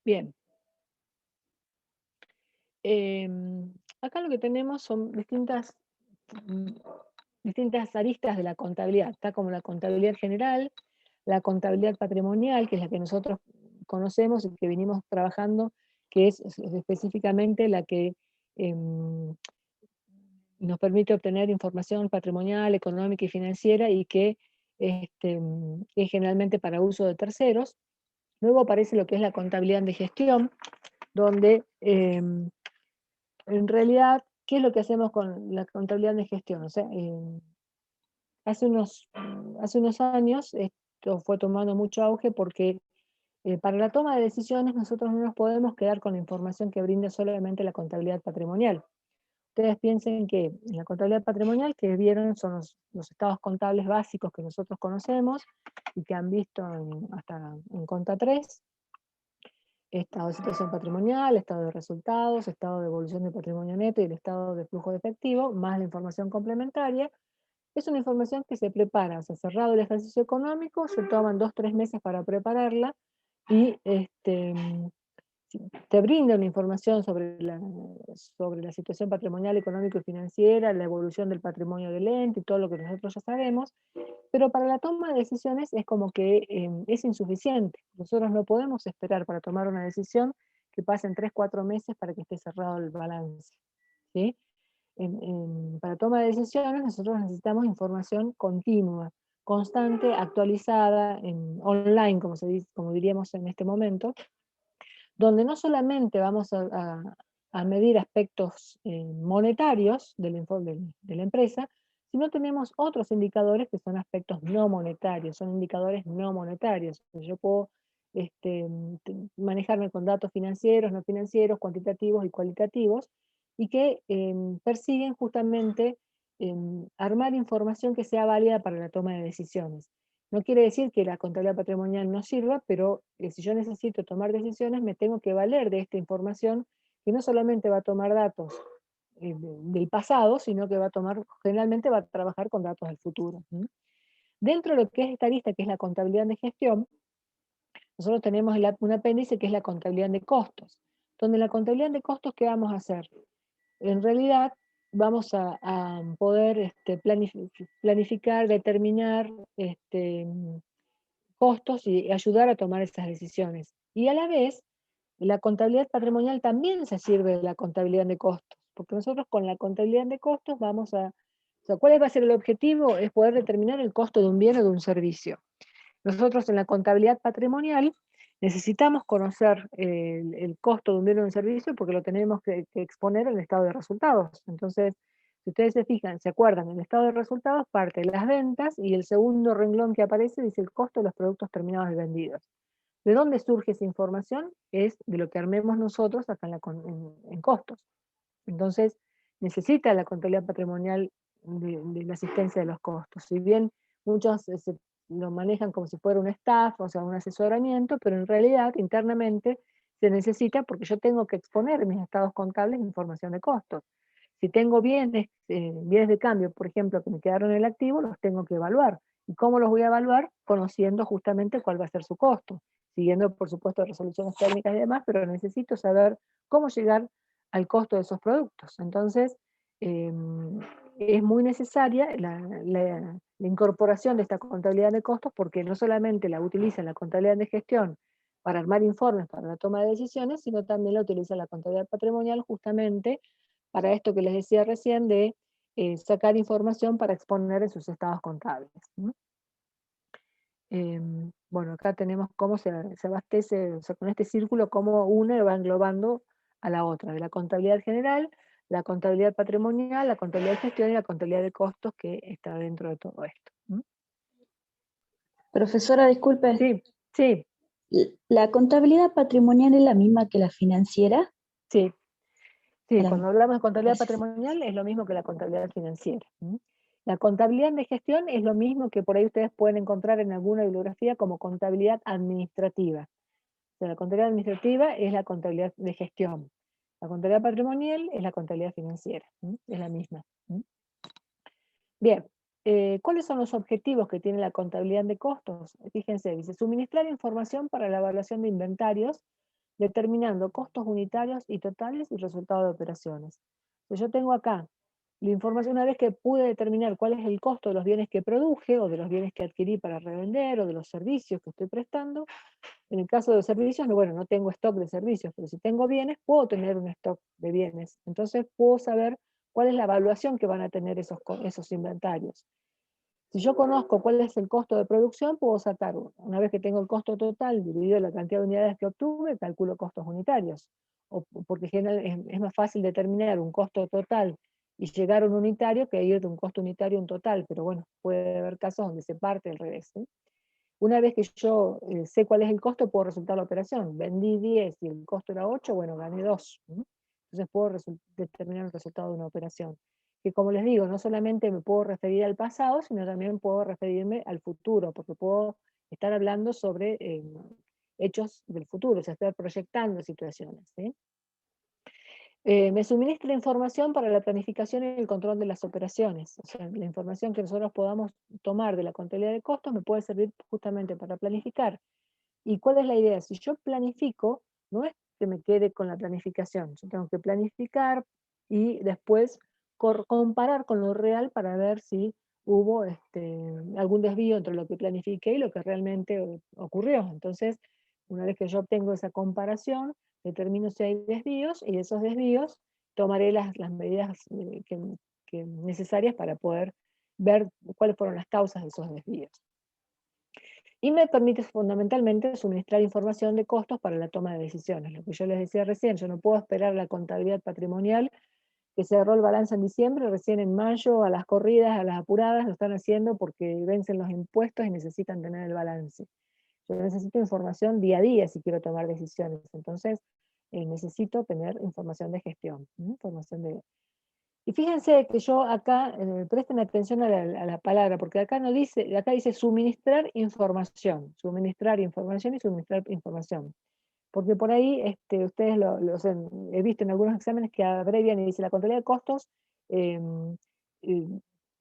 Bien. Acá lo que tenemos son distintas aristas de la contabilidad. Está como la contabilidad general, la contabilidad patrimonial, que es la que nosotros conocemos y que venimos trabajando, que es específicamente la que nos permite obtener información patrimonial, económica y financiera y que es generalmente para uso de terceros. Luego aparece lo que es la contabilidad de gestión, donde en realidad, ¿qué es lo que hacemos con la contabilidad de gestión? O sea, hace unos años esto fue tomando mucho auge porque para la toma de decisiones nosotros no nos podemos quedar con la información que brinda solamente la contabilidad patrimonial. Ustedes piensen que en la contabilidad patrimonial que vieron son los estados contables básicos que nosotros conocemos y que han visto hasta en Conta 3, estado de situación patrimonial, estado de resultados, estado de evolución del patrimonio neto y el estado de flujo de efectivo, más la información complementaria. Es una información que se prepara, o sea, cerrado el ejercicio económico, se toman 2-3 meses para prepararla y te brinda una información sobre la situación patrimonial, económica y financiera, la evolución del patrimonio del ente y todo lo que nosotros ya sabemos, pero para la toma de decisiones es como que es insuficiente. Nosotros no podemos esperar para tomar una decisión que pasen 3, 4 meses para que esté cerrado el balance, ¿sí? Para toma de decisiones nosotros necesitamos información continua, constante, actualizada, online, como diríamos en este momento, donde no solamente vamos a medir aspectos monetarios de la empresa, sino tenemos otros indicadores que son aspectos no monetarios, son indicadores no monetarios. Yo puedo manejarme con datos financieros, no financieros, cuantitativos y cualitativos, y que persiguen justamente armar información que sea válida para la toma de decisiones. No quiere decir que la contabilidad patrimonial no sirva, pero si yo necesito tomar decisiones, me tengo que valer de esta información, que no solamente va a tomar datos del pasado, sino que generalmente va a trabajar con datos del futuro. Dentro de lo que es esta lista, que es la contabilidad de gestión, nosotros tenemos un apéndice que es la contabilidad de costos, donde la contabilidad de costos, ¿qué vamos a hacer? En realidad vamos a poder planificar, determinar costos y ayudar a tomar esas decisiones. Y a la vez, la contabilidad patrimonial también se sirve de la contabilidad de costos, porque nosotros con la contabilidad de costos vamos a... O sea, ¿cuál va a ser el objetivo? Es poder determinar el costo de un bien o de un servicio. Nosotros en la contabilidad patrimonial necesitamos conocer el costo de un bien o de un servicio porque lo tenemos que exponer en el estado de resultados. Entonces, si ustedes se fijan, se acuerdan, en el estado de resultados parte de las ventas y el segundo renglón que aparece dice el costo de los productos terminados y vendidos. ¿De dónde surge esa información? Es de lo que armemos nosotros acá en costos. Entonces, necesita la contabilidad patrimonial de la asistencia de los costos. Si bien muchos lo manejan como si fuera un staff, o sea, un asesoramiento, pero en realidad internamente se necesita porque yo tengo que exponer en mis estados contables información de costos. Si tengo bienes de cambio, por ejemplo, que me quedaron en el activo, los tengo que evaluar. ¿Y cómo los voy a evaluar? Conociendo justamente cuál va a ser su costo, siguiendo, por supuesto, resoluciones técnicas y demás, pero necesito saber cómo llegar al costo de esos productos. Entonces, es muy necesaria la incorporación de esta contabilidad de costos, porque no solamente la utiliza la contabilidad de gestión para armar informes para la toma de decisiones, sino también la utiliza la contabilidad patrimonial justamente para esto que les decía recién de sacar información para exponer en sus estados contables. Bueno, acá tenemos cómo se abastece, o sea, con este círculo, cómo una va englobando a la otra, de la contabilidad general, la contabilidad patrimonial, la contabilidad de gestión y la contabilidad de costos que está dentro de todo esto. Profesora, disculpe. Sí, sí. ¿La contabilidad patrimonial es la misma que la financiera? Sí, cuando hablamos de contabilidad Gracias. patrimonial es lo mismo que la contabilidad financiera. La contabilidad de gestión es lo mismo que por ahí ustedes pueden encontrar en alguna bibliografía como contabilidad administrativa. O sea, la contabilidad administrativa es la contabilidad de gestión. La contabilidad patrimonial es la contabilidad financiera. Es la misma. Bien, ¿cuáles son los objetivos que tiene la contabilidad de costos? Fíjense, dice, suministrar información para la evaluación de inventarios, determinando costos unitarios y totales y resultados de operaciones. Entonces yo tengo acá la información, una vez que pude determinar cuál es el costo de los bienes que produje, o de los bienes que adquirí para revender, o de los servicios que estoy prestando. En el caso de los servicios, bueno, no tengo stock de servicios, pero si tengo bienes, puedo tener un stock de bienes. Entonces puedo saber cuál es la evaluación que van a tener esos inventarios. Si yo conozco cuál es el costo de producción, puedo sacar, una vez que tengo el costo total dividido la cantidad de unidades que obtuve, calculo costos unitarios. Porque es más fácil determinar un costo total y llegar a un unitario que ir de un costo unitario a un total, pero bueno, puede haber casos donde se parte al revés. Una vez que yo sé cuál es el costo, puedo resultar la operación. Vendí 10 y el costo era 8, bueno, gané 2. Entonces puedo determinar el resultado de una operación. Que como les digo, no solamente me puedo referir al pasado, sino también puedo referirme al futuro, porque puedo estar hablando sobre hechos del futuro, o sea, estar proyectando situaciones. Me suministra información para la planificación y el control de las operaciones. O sea, la información que nosotros podamos tomar de la contabilidad de costos me puede servir justamente para planificar. ¿Y cuál es la idea? Si yo planifico, no es que me quede con la planificación. Yo tengo que planificar y después comparar con lo real para ver si hubo algún desvío entre lo que planifiqué y lo que realmente ocurrió. Entonces, Una vez que yo obtengo esa comparación, determino si hay desvíos, y de esos desvíos tomaré las medidas necesarias para poder ver cuáles fueron las causas de esos desvíos. Y me permite fundamentalmente suministrar información de costos para la toma de decisiones. Lo que yo les decía recién, yo no puedo esperar la contabilidad patrimonial que cerró el balance en diciembre, recién en mayo, a las corridas, a las apuradas, lo están haciendo porque vencen los impuestos y necesitan tener el balance. Yo necesito información día a día si quiero tomar decisiones. Entonces, necesito tener información de gestión, información de... Y fíjense que yo acá, presten atención a la palabra, porque acá no dice, acá dice suministrar información y suministrar información. Porque por ahí ustedes he visto en algunos exámenes que abrevian y dice la contabilidad de costos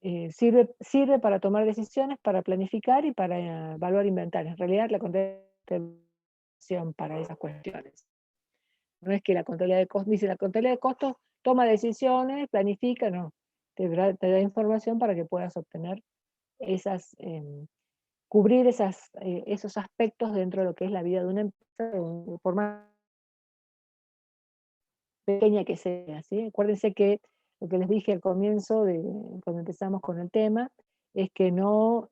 sirve para tomar decisiones, para planificar y para evaluar inventarios. En realidad la contabilidad de para esas cuestiones. No es que la contabilidad de costos, dice la contabilidad de costos toma decisiones, planifica, no. Te da información para que puedas obtener esas, cubrir esos aspectos dentro de lo que es la vida de una empresa, por más pequeña que sea, ¿sí? Acuérdense que lo que les dije al comienzo, cuando empezamos con el tema, es que no,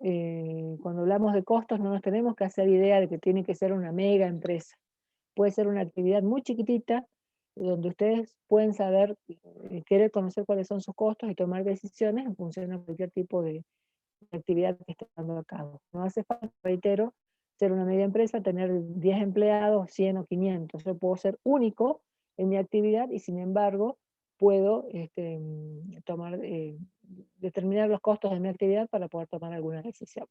cuando hablamos de costos no nos tenemos que hacer idea de que tiene que ser una mega empresa. Puede ser una actividad muy chiquitita, donde ustedes pueden saber, querer conocer cuáles son sus costos y tomar decisiones en función de cualquier tipo de actividad que esté dando a cabo. No hace falta, reitero, ser una media empresa, tener 10 empleados, 100 o 500. Yo puedo ser único en mi actividad y sin embargo puedo determinar los costos de mi actividad para poder tomar alguna decisión.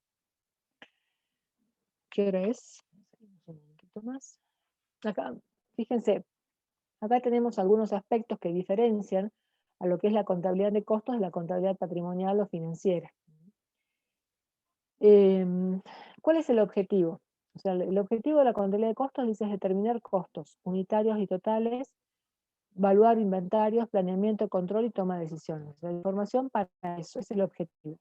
¿Qué hora es? Un poquito más. Acá, fíjense, acá tenemos algunos aspectos que diferencian a lo que es la contabilidad de costos de la contabilidad patrimonial o financiera. ¿Cuál es el objetivo? O sea, el objetivo de la contabilidad de costos dice es determinar costos unitarios y totales, evaluar inventarios, planeamiento, control y toma de decisiones. La información para eso es el objetivo.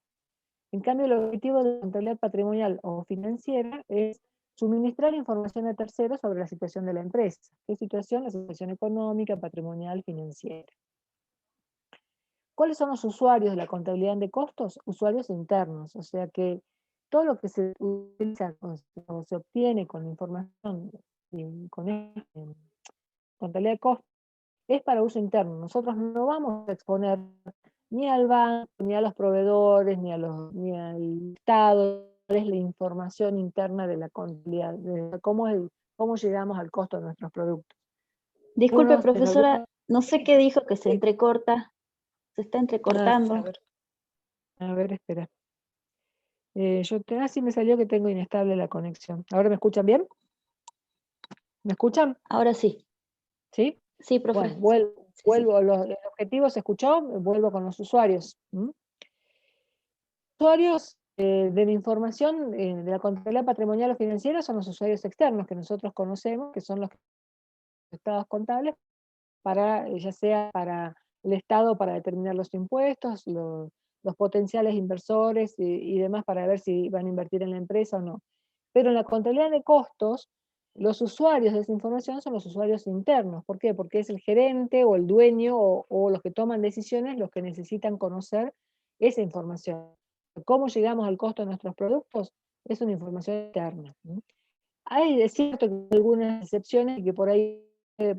En cambio, el objetivo de la contabilidad patrimonial o financiera es suministrar información a terceros sobre la situación de la empresa. ¿Qué situación? La situación económica, patrimonial, financiera. ¿Cuáles son los usuarios de la contabilidad de costos? Usuarios internos, o sea que todo lo que se utiliza o se obtiene con información, con contabilidad de costos, es para uso interno. Nosotros no vamos a exponer ni al banco, ni a los proveedores, ni al Estado, es la información interna de la contabilidad, de cómo llegamos al costo de nuestros productos. Disculpe, profesora, no sé qué dijo que se entrecorta. Se está entrecortando. A ver, espera. Sí me salió que tengo inestable la conexión. ¿Ahora me escuchan bien? ¿Me escuchan? Ahora sí. ¿Sí? Sí, profe. Bueno, vuelvo, Sí. el objetivo se escuchó, vuelvo con los usuarios. Usuarios de la información de la contabilidad patrimonial o financiera son los usuarios externos que nosotros conocemos, que son los estados contables, ya sea para el Estado para determinar los impuestos, los potenciales inversores y demás para ver si van a invertir en la empresa o no. Pero en la contabilidad de costos, los usuarios de esa información son los usuarios internos. ¿Por qué? Porque es el gerente o el dueño o los que toman decisiones los que necesitan conocer esa información. ¿Cómo llegamos al costo de nuestros productos? Es una información interna. Es cierto que hay algunas excepciones que por ahí,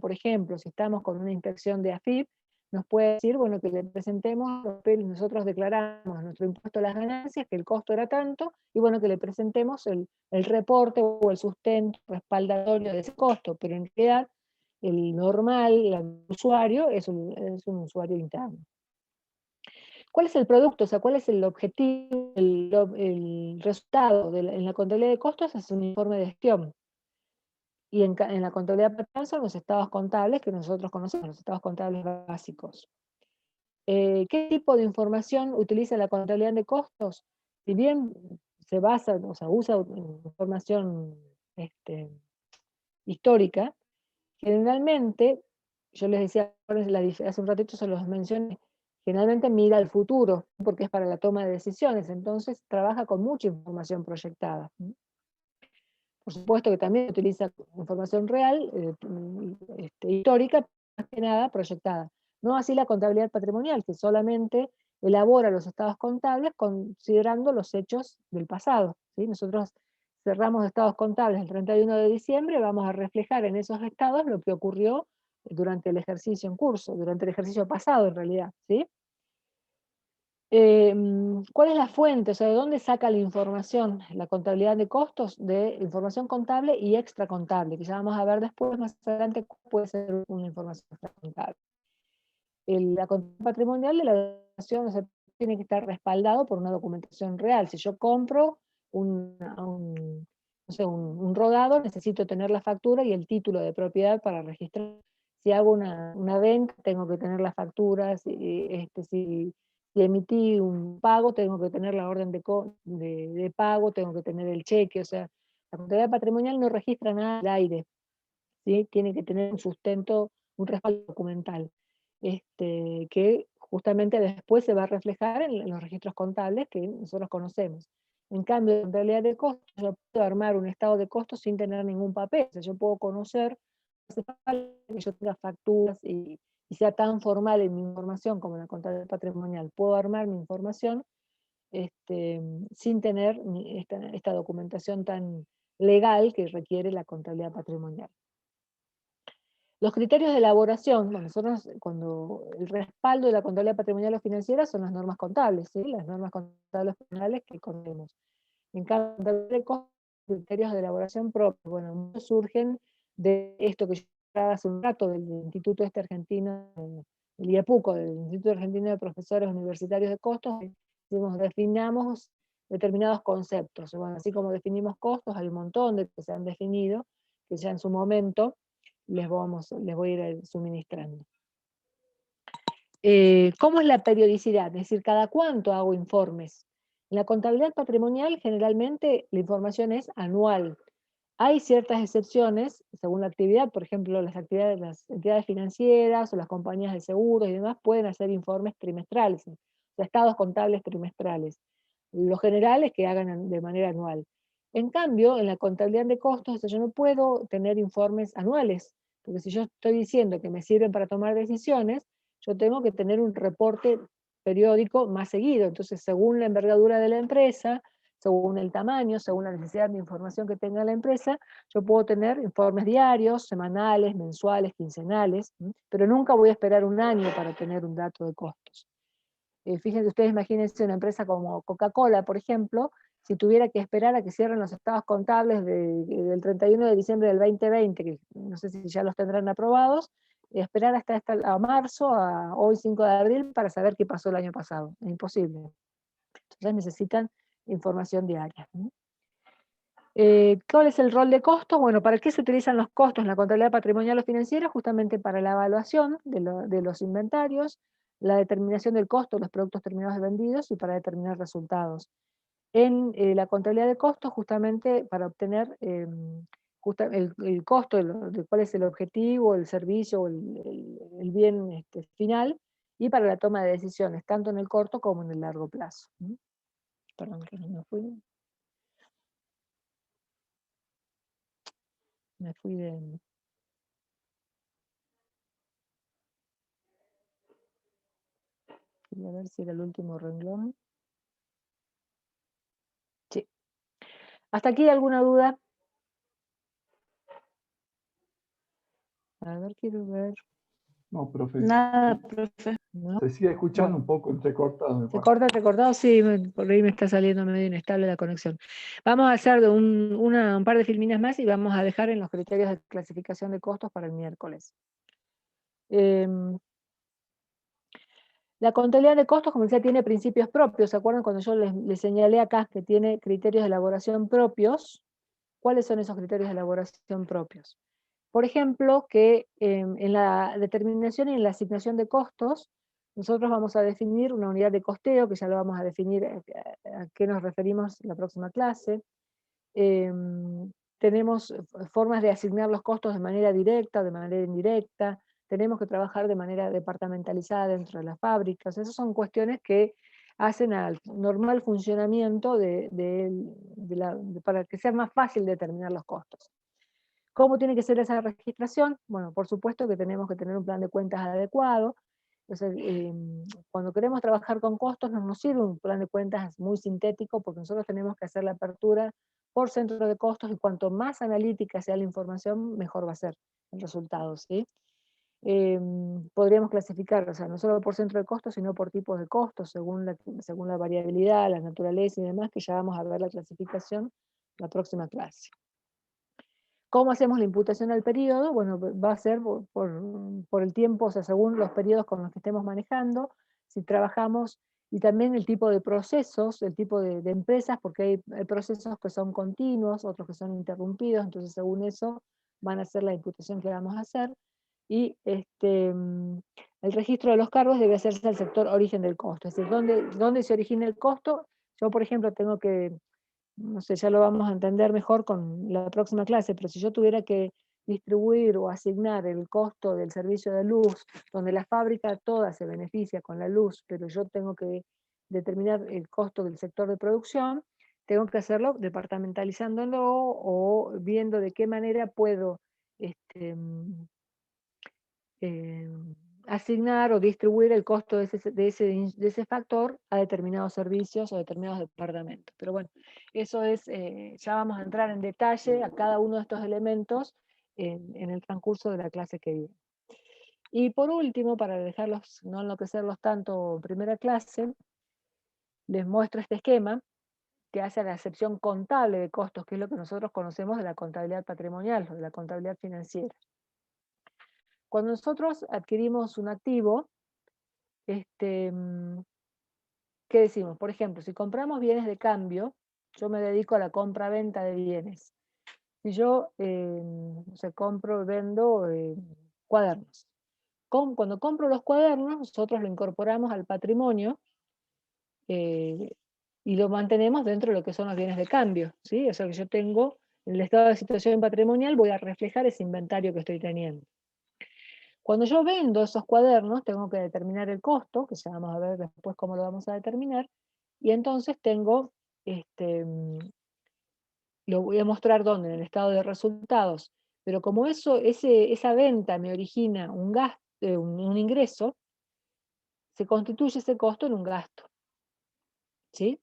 por ejemplo, si estamos con una inspección de AFIP, nos puede decir, bueno, que le presentemos los papeles, nosotros declaramos nuestro impuesto a las ganancias, que el costo era tanto, y bueno, que le presentemos el reporte o el sustento respaldatorio de ese costo, pero en realidad el normal, el usuario, es un usuario interno. ¿Cuál es el producto? O sea, ¿cuál es el objetivo, el resultado en la contabilidad de costos? Es un informe de gestión. Y en la contabilidad patrimonial son los estados contables que nosotros conocemos, los estados contables básicos. ¿Qué tipo de información utiliza la contabilidad de costos? Si bien se basa, o sea, usa información histórica, generalmente, yo les decía hace un ratito, se los mencioné, generalmente mira al futuro, porque es para la toma de decisiones, entonces trabaja con mucha información proyectada. Por supuesto que también utiliza información real, histórica, más que nada proyectada. No así la contabilidad patrimonial, que solamente elabora los estados contables considerando los hechos del pasado, ¿sí? Nosotros cerramos estados contables el 31 de diciembre, vamos a reflejar en esos estados lo que ocurrió durante el ejercicio en curso, durante el ejercicio pasado en realidad, ¿sí? ¿Cuál es la fuente? O sea, ¿de dónde saca la información? La contabilidad de costos de información contable y extracontable, que ya vamos a ver después, más adelante, cuál puede ser una información extracontable. La contabilidad patrimonial de la evaluación, o sea, tiene que estar respaldado por una documentación real. Si yo compro no sé, un rodado, necesito tener la factura y el título de propiedad para registrar. Si hago una venta, tengo que tener las facturas. Si emití un pago, tengo que tener la orden de pago, tengo que tener el cheque. O sea, la contabilidad patrimonial no registra nada al aire, ¿sí? Tiene que tener un sustento, un respaldo documental, que justamente después se va a reflejar en los registros contables que nosotros conocemos. En cambio, en contabilidad de costos, yo puedo armar un estado de costos sin tener ningún papel. O sea, yo puedo conocer, hace falta que yo tenga facturas y sea tan formal en mi información como en la contabilidad patrimonial. Puedo armar mi información sin tener esta documentación tan legal que requiere la contabilidad patrimonial. Los criterios de elaboración, bueno, nosotros cuando el respaldo de la contabilidad patrimonial o financiera son las normas contables, ¿sí? Las normas contables penales que conocemos. En cada contabilidad de costos, criterios de elaboración propios, bueno, muchos surgen de esto que yo hablaba hace un rato del Instituto Argentino, el IEPUCO, del Instituto Argentino de Profesores Universitarios de Costos, definamos determinados conceptos. Bueno, así como definimos costos, hay un montón de que se han definido, que ya en su momento les voy a ir suministrando. ¿Cómo es la periodicidad? Es decir, ¿cada cuánto hago informes? En la contabilidad patrimonial generalmente la información es anual. Hay ciertas excepciones según la actividad, por ejemplo, las entidades financieras o las compañías de seguros y demás pueden hacer informes trimestrales, o sea, estados contables trimestrales. Lo general es que hagan de manera anual. En cambio, en la contabilidad de costos, yo no puedo tener informes anuales, porque si yo estoy diciendo que me sirven para tomar decisiones, yo tengo que tener un reporte periódico más seguido. Entonces, según la envergadura de la empresa, según el tamaño, según la necesidad de información que tenga la empresa, yo puedo tener informes diarios, semanales, mensuales, quincenales, pero nunca voy a esperar un año para tener un dato de costos. Fíjense, ustedes imagínense una empresa como Coca-Cola, por ejemplo, si tuviera que esperar a que cierren los estados contables del 31 de diciembre del 2020, que no sé si ya los tendrán aprobados, esperar hasta a marzo, a hoy 5 de abril, para saber qué pasó el año pasado. Es imposible. Entonces necesitan información diaria. ¿Cuál es el rol de costos? Bueno, ¿para qué se utilizan los costos en la contabilidad patrimonial o financiera? Justamente para la evaluación de los inventarios, la determinación del costo de los productos terminados vendidos y para determinar resultados. En la contabilidad de costos, justamente para obtener el costo de cuál es el objetivo, el servicio o el bien final, y para la toma de decisiones, tanto en el corto como en el largo plazo. Perdón, que no me fui. Me fui de... Quería ver si era el último renglón. Sí. ¿Hasta aquí alguna duda? A ver, quiero ver. No, profe. Nada, profe. ¿No? Se sigue escuchando un poco entrecortado. ¿Se corta entrecortado? Sí, por ahí me está saliendo medio inestable la conexión. Vamos a hacer un par de filminas más y vamos a dejar en los criterios de clasificación de costos para el miércoles. La contabilidad de costos, como decía, tiene principios propios. ¿Se acuerdan cuando yo les señalé acá que tiene criterios de elaboración propios? ¿Cuáles son esos criterios de elaboración propios? Por ejemplo, que en la determinación y en la asignación de costos, nosotros vamos a definir una unidad de costeo, que ya lo vamos a definir a qué nos referimos en la próxima clase. Tenemos formas de asignar los costos de manera directa o de manera indirecta. Tenemos que trabajar de manera departamentalizada dentro de las fábricas. Esas son cuestiones que hacen al normal funcionamiento para que sea más fácil determinar los costos. ¿Cómo tiene que ser esa registración? Bueno, por supuesto que tenemos que tener un plan de cuentas adecuado. Entonces, cuando queremos trabajar con costos, no nos sirve un plan de cuentas muy sintético, porque nosotros tenemos que hacer la apertura por centro de costos, y cuanto más analítica sea la información, mejor va a ser el resultado, ¿sí? Podríamos clasificar, o sea, no solo por centro de costos, sino por tipos de costos, según la variabilidad, la naturaleza y demás, que ya vamos a ver la clasificación la próxima clase. ¿Cómo hacemos la imputación al periodo? Bueno, va a ser por el tiempo, o sea, según los periodos con los que estemos manejando, si trabajamos, y también el tipo de procesos, el tipo de empresas, porque hay procesos que son continuos, otros que son interrumpidos, entonces según eso van a ser la imputación que vamos a hacer. Y el registro de los cargos debe hacerse al sector origen del costo, es decir, ¿dónde se origina el costo? Yo, por ejemplo, tengo que, no sé, ya lo vamos a entender mejor con la próxima clase, pero si yo tuviera que distribuir o asignar el costo del servicio de luz, donde la fábrica toda se beneficia con la luz, pero yo tengo que determinar el costo del sector de producción, tengo que hacerlo departamentalizándolo o viendo de qué manera puedo asignar o distribuir el costo de ese factor a determinados servicios o determinados departamentos. Pero bueno, eso es, ya vamos a entrar en detalle a cada uno de estos elementos en el transcurso de la clase que viene. Y por último, para dejarlos, no enloquecerlos tanto en primera clase, les muestro este esquema que hace la acepción contable de costos, que es lo que nosotros conocemos de la contabilidad patrimonial o de la contabilidad financiera. Cuando nosotros adquirimos un activo, ¿qué decimos? Por ejemplo, si compramos bienes de cambio, yo me dedico a la compra-venta de bienes. Si yo compro, vendo cuadernos. Cuando compro los cuadernos, nosotros lo incorporamos al patrimonio y lo mantenemos dentro de lo que son los bienes de cambio, ¿sí? O sea que yo tengo, en el estado de situación patrimonial, voy a reflejar ese inventario que estoy teniendo. Cuando yo vendo esos cuadernos, tengo que determinar el costo, que ya vamos a ver después cómo lo vamos a determinar, y entonces tengo, lo voy a mostrar dónde, en el estado de resultados, pero como esa venta me origina un gasto, un ingreso, se constituye ese costo en un gasto, ¿sí?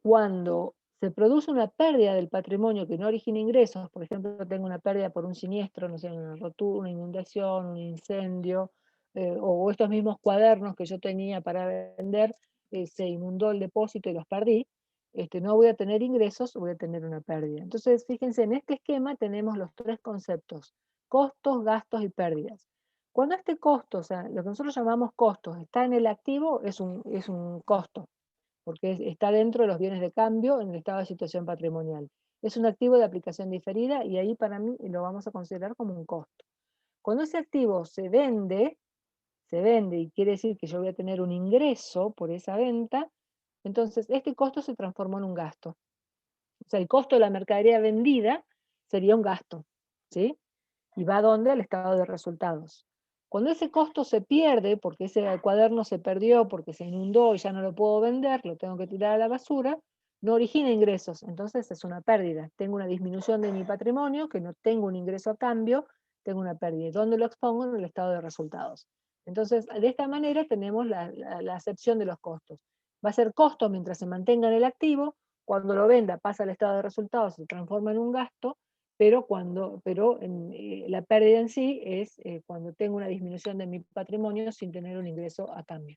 Cuando se produce una pérdida del patrimonio que no origina ingresos, por ejemplo, tengo una pérdida por un siniestro, no sé, una rotura, una inundación, un incendio, o estos mismos cuadernos que yo tenía para vender, se inundó el depósito y los perdí, no voy a tener ingresos, voy a tener una pérdida. Entonces, fíjense, en este esquema tenemos los tres conceptos: costos, gastos y pérdidas. Cuando este costo, o sea, lo que nosotros llamamos costos, está en el activo, es un costo, porque está dentro de los bienes de cambio en el estado de situación patrimonial. Es un activo de aplicación diferida y ahí para mí lo vamos a considerar como un costo. Cuando ese activo se vende y quiere decir que yo voy a tener un ingreso por esa venta, entonces este costo se transformó en un gasto. O sea, el costo de la mercadería vendida sería un gasto, ¿sí? ¿Y va a dónde? Al estado de resultados. Cuando ese costo se pierde, porque ese cuaderno se perdió, porque se inundó y ya no lo puedo vender, lo tengo que tirar a la basura, no origina ingresos, entonces es una pérdida. Tengo una disminución de mi patrimonio, que no tengo un ingreso a cambio, tengo una pérdida. ¿Dónde lo expongo? En el estado de resultados. Entonces, de esta manera tenemos la acepción de los costos. Va a ser costo mientras se mantenga en el activo, cuando lo venda pasa al estado de resultados, se transforma en un gasto, pero la pérdida en sí es cuando tengo una disminución de mi patrimonio sin tener un ingreso a cambio.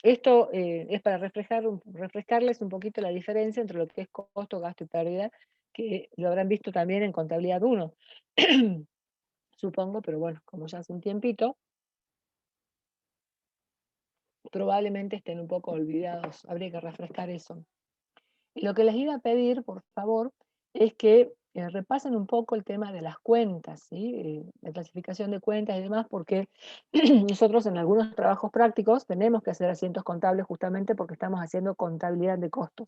Esto es para refrescarles un poquito la diferencia entre lo que es costo, gasto y pérdida, que lo habrán visto también en contabilidad 1, supongo, pero bueno, como ya hace un tiempito, probablemente estén un poco olvidados, habría que refrescar eso. Y lo que les iba a pedir, por favor, es que repasen un poco el tema de las cuentas, ¿sí? La clasificación de cuentas y demás, porque nosotros en algunos trabajos prácticos tenemos que hacer asientos contables justamente porque estamos haciendo contabilidad de costos.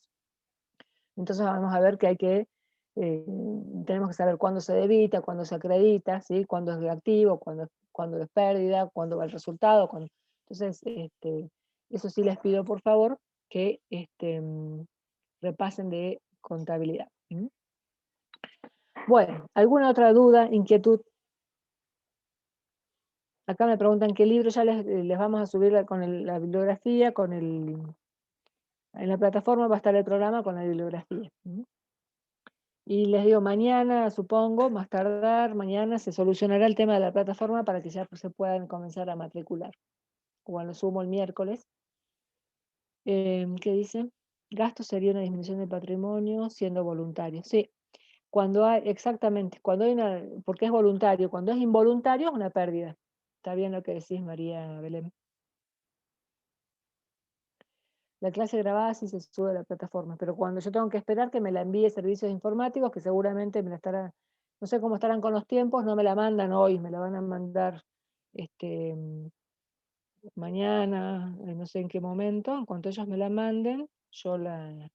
Entonces vamos a ver que tenemos que saber cuándo se debita, cuándo se acredita, ¿sí? Cuándo es activo, cuándo es pérdida, cuándo va el resultado. Entonces Entonces, eso sí les pido por favor que repasen de contabilidad. ¿Mm? Bueno, ¿alguna otra duda, inquietud? Acá me preguntan qué libro, ya les vamos a subir la bibliografía, en la plataforma va a estar el programa con la bibliografía. ¿Mm? Y les digo, mañana, supongo, más tardar, mañana se solucionará el tema de la plataforma para que ya se puedan comenzar a matricular. O a lo sumo el miércoles. ¿Qué dice? Gasto sería una disminución del patrimonio siendo voluntario. Sí, cuando hay, exactamente, cuando hay porque es voluntario, cuando es involuntario es una pérdida. Está bien lo que decís, María Belén. La clase grabada sí se sube a la plataforma, pero cuando yo tengo que esperar que me la envíe servicios informáticos, que seguramente me la estarán, no sé cómo estarán con los tiempos, no me la mandan hoy, me la van a mandar mañana, no sé en qué momento, en cuanto ellos me la manden, yo la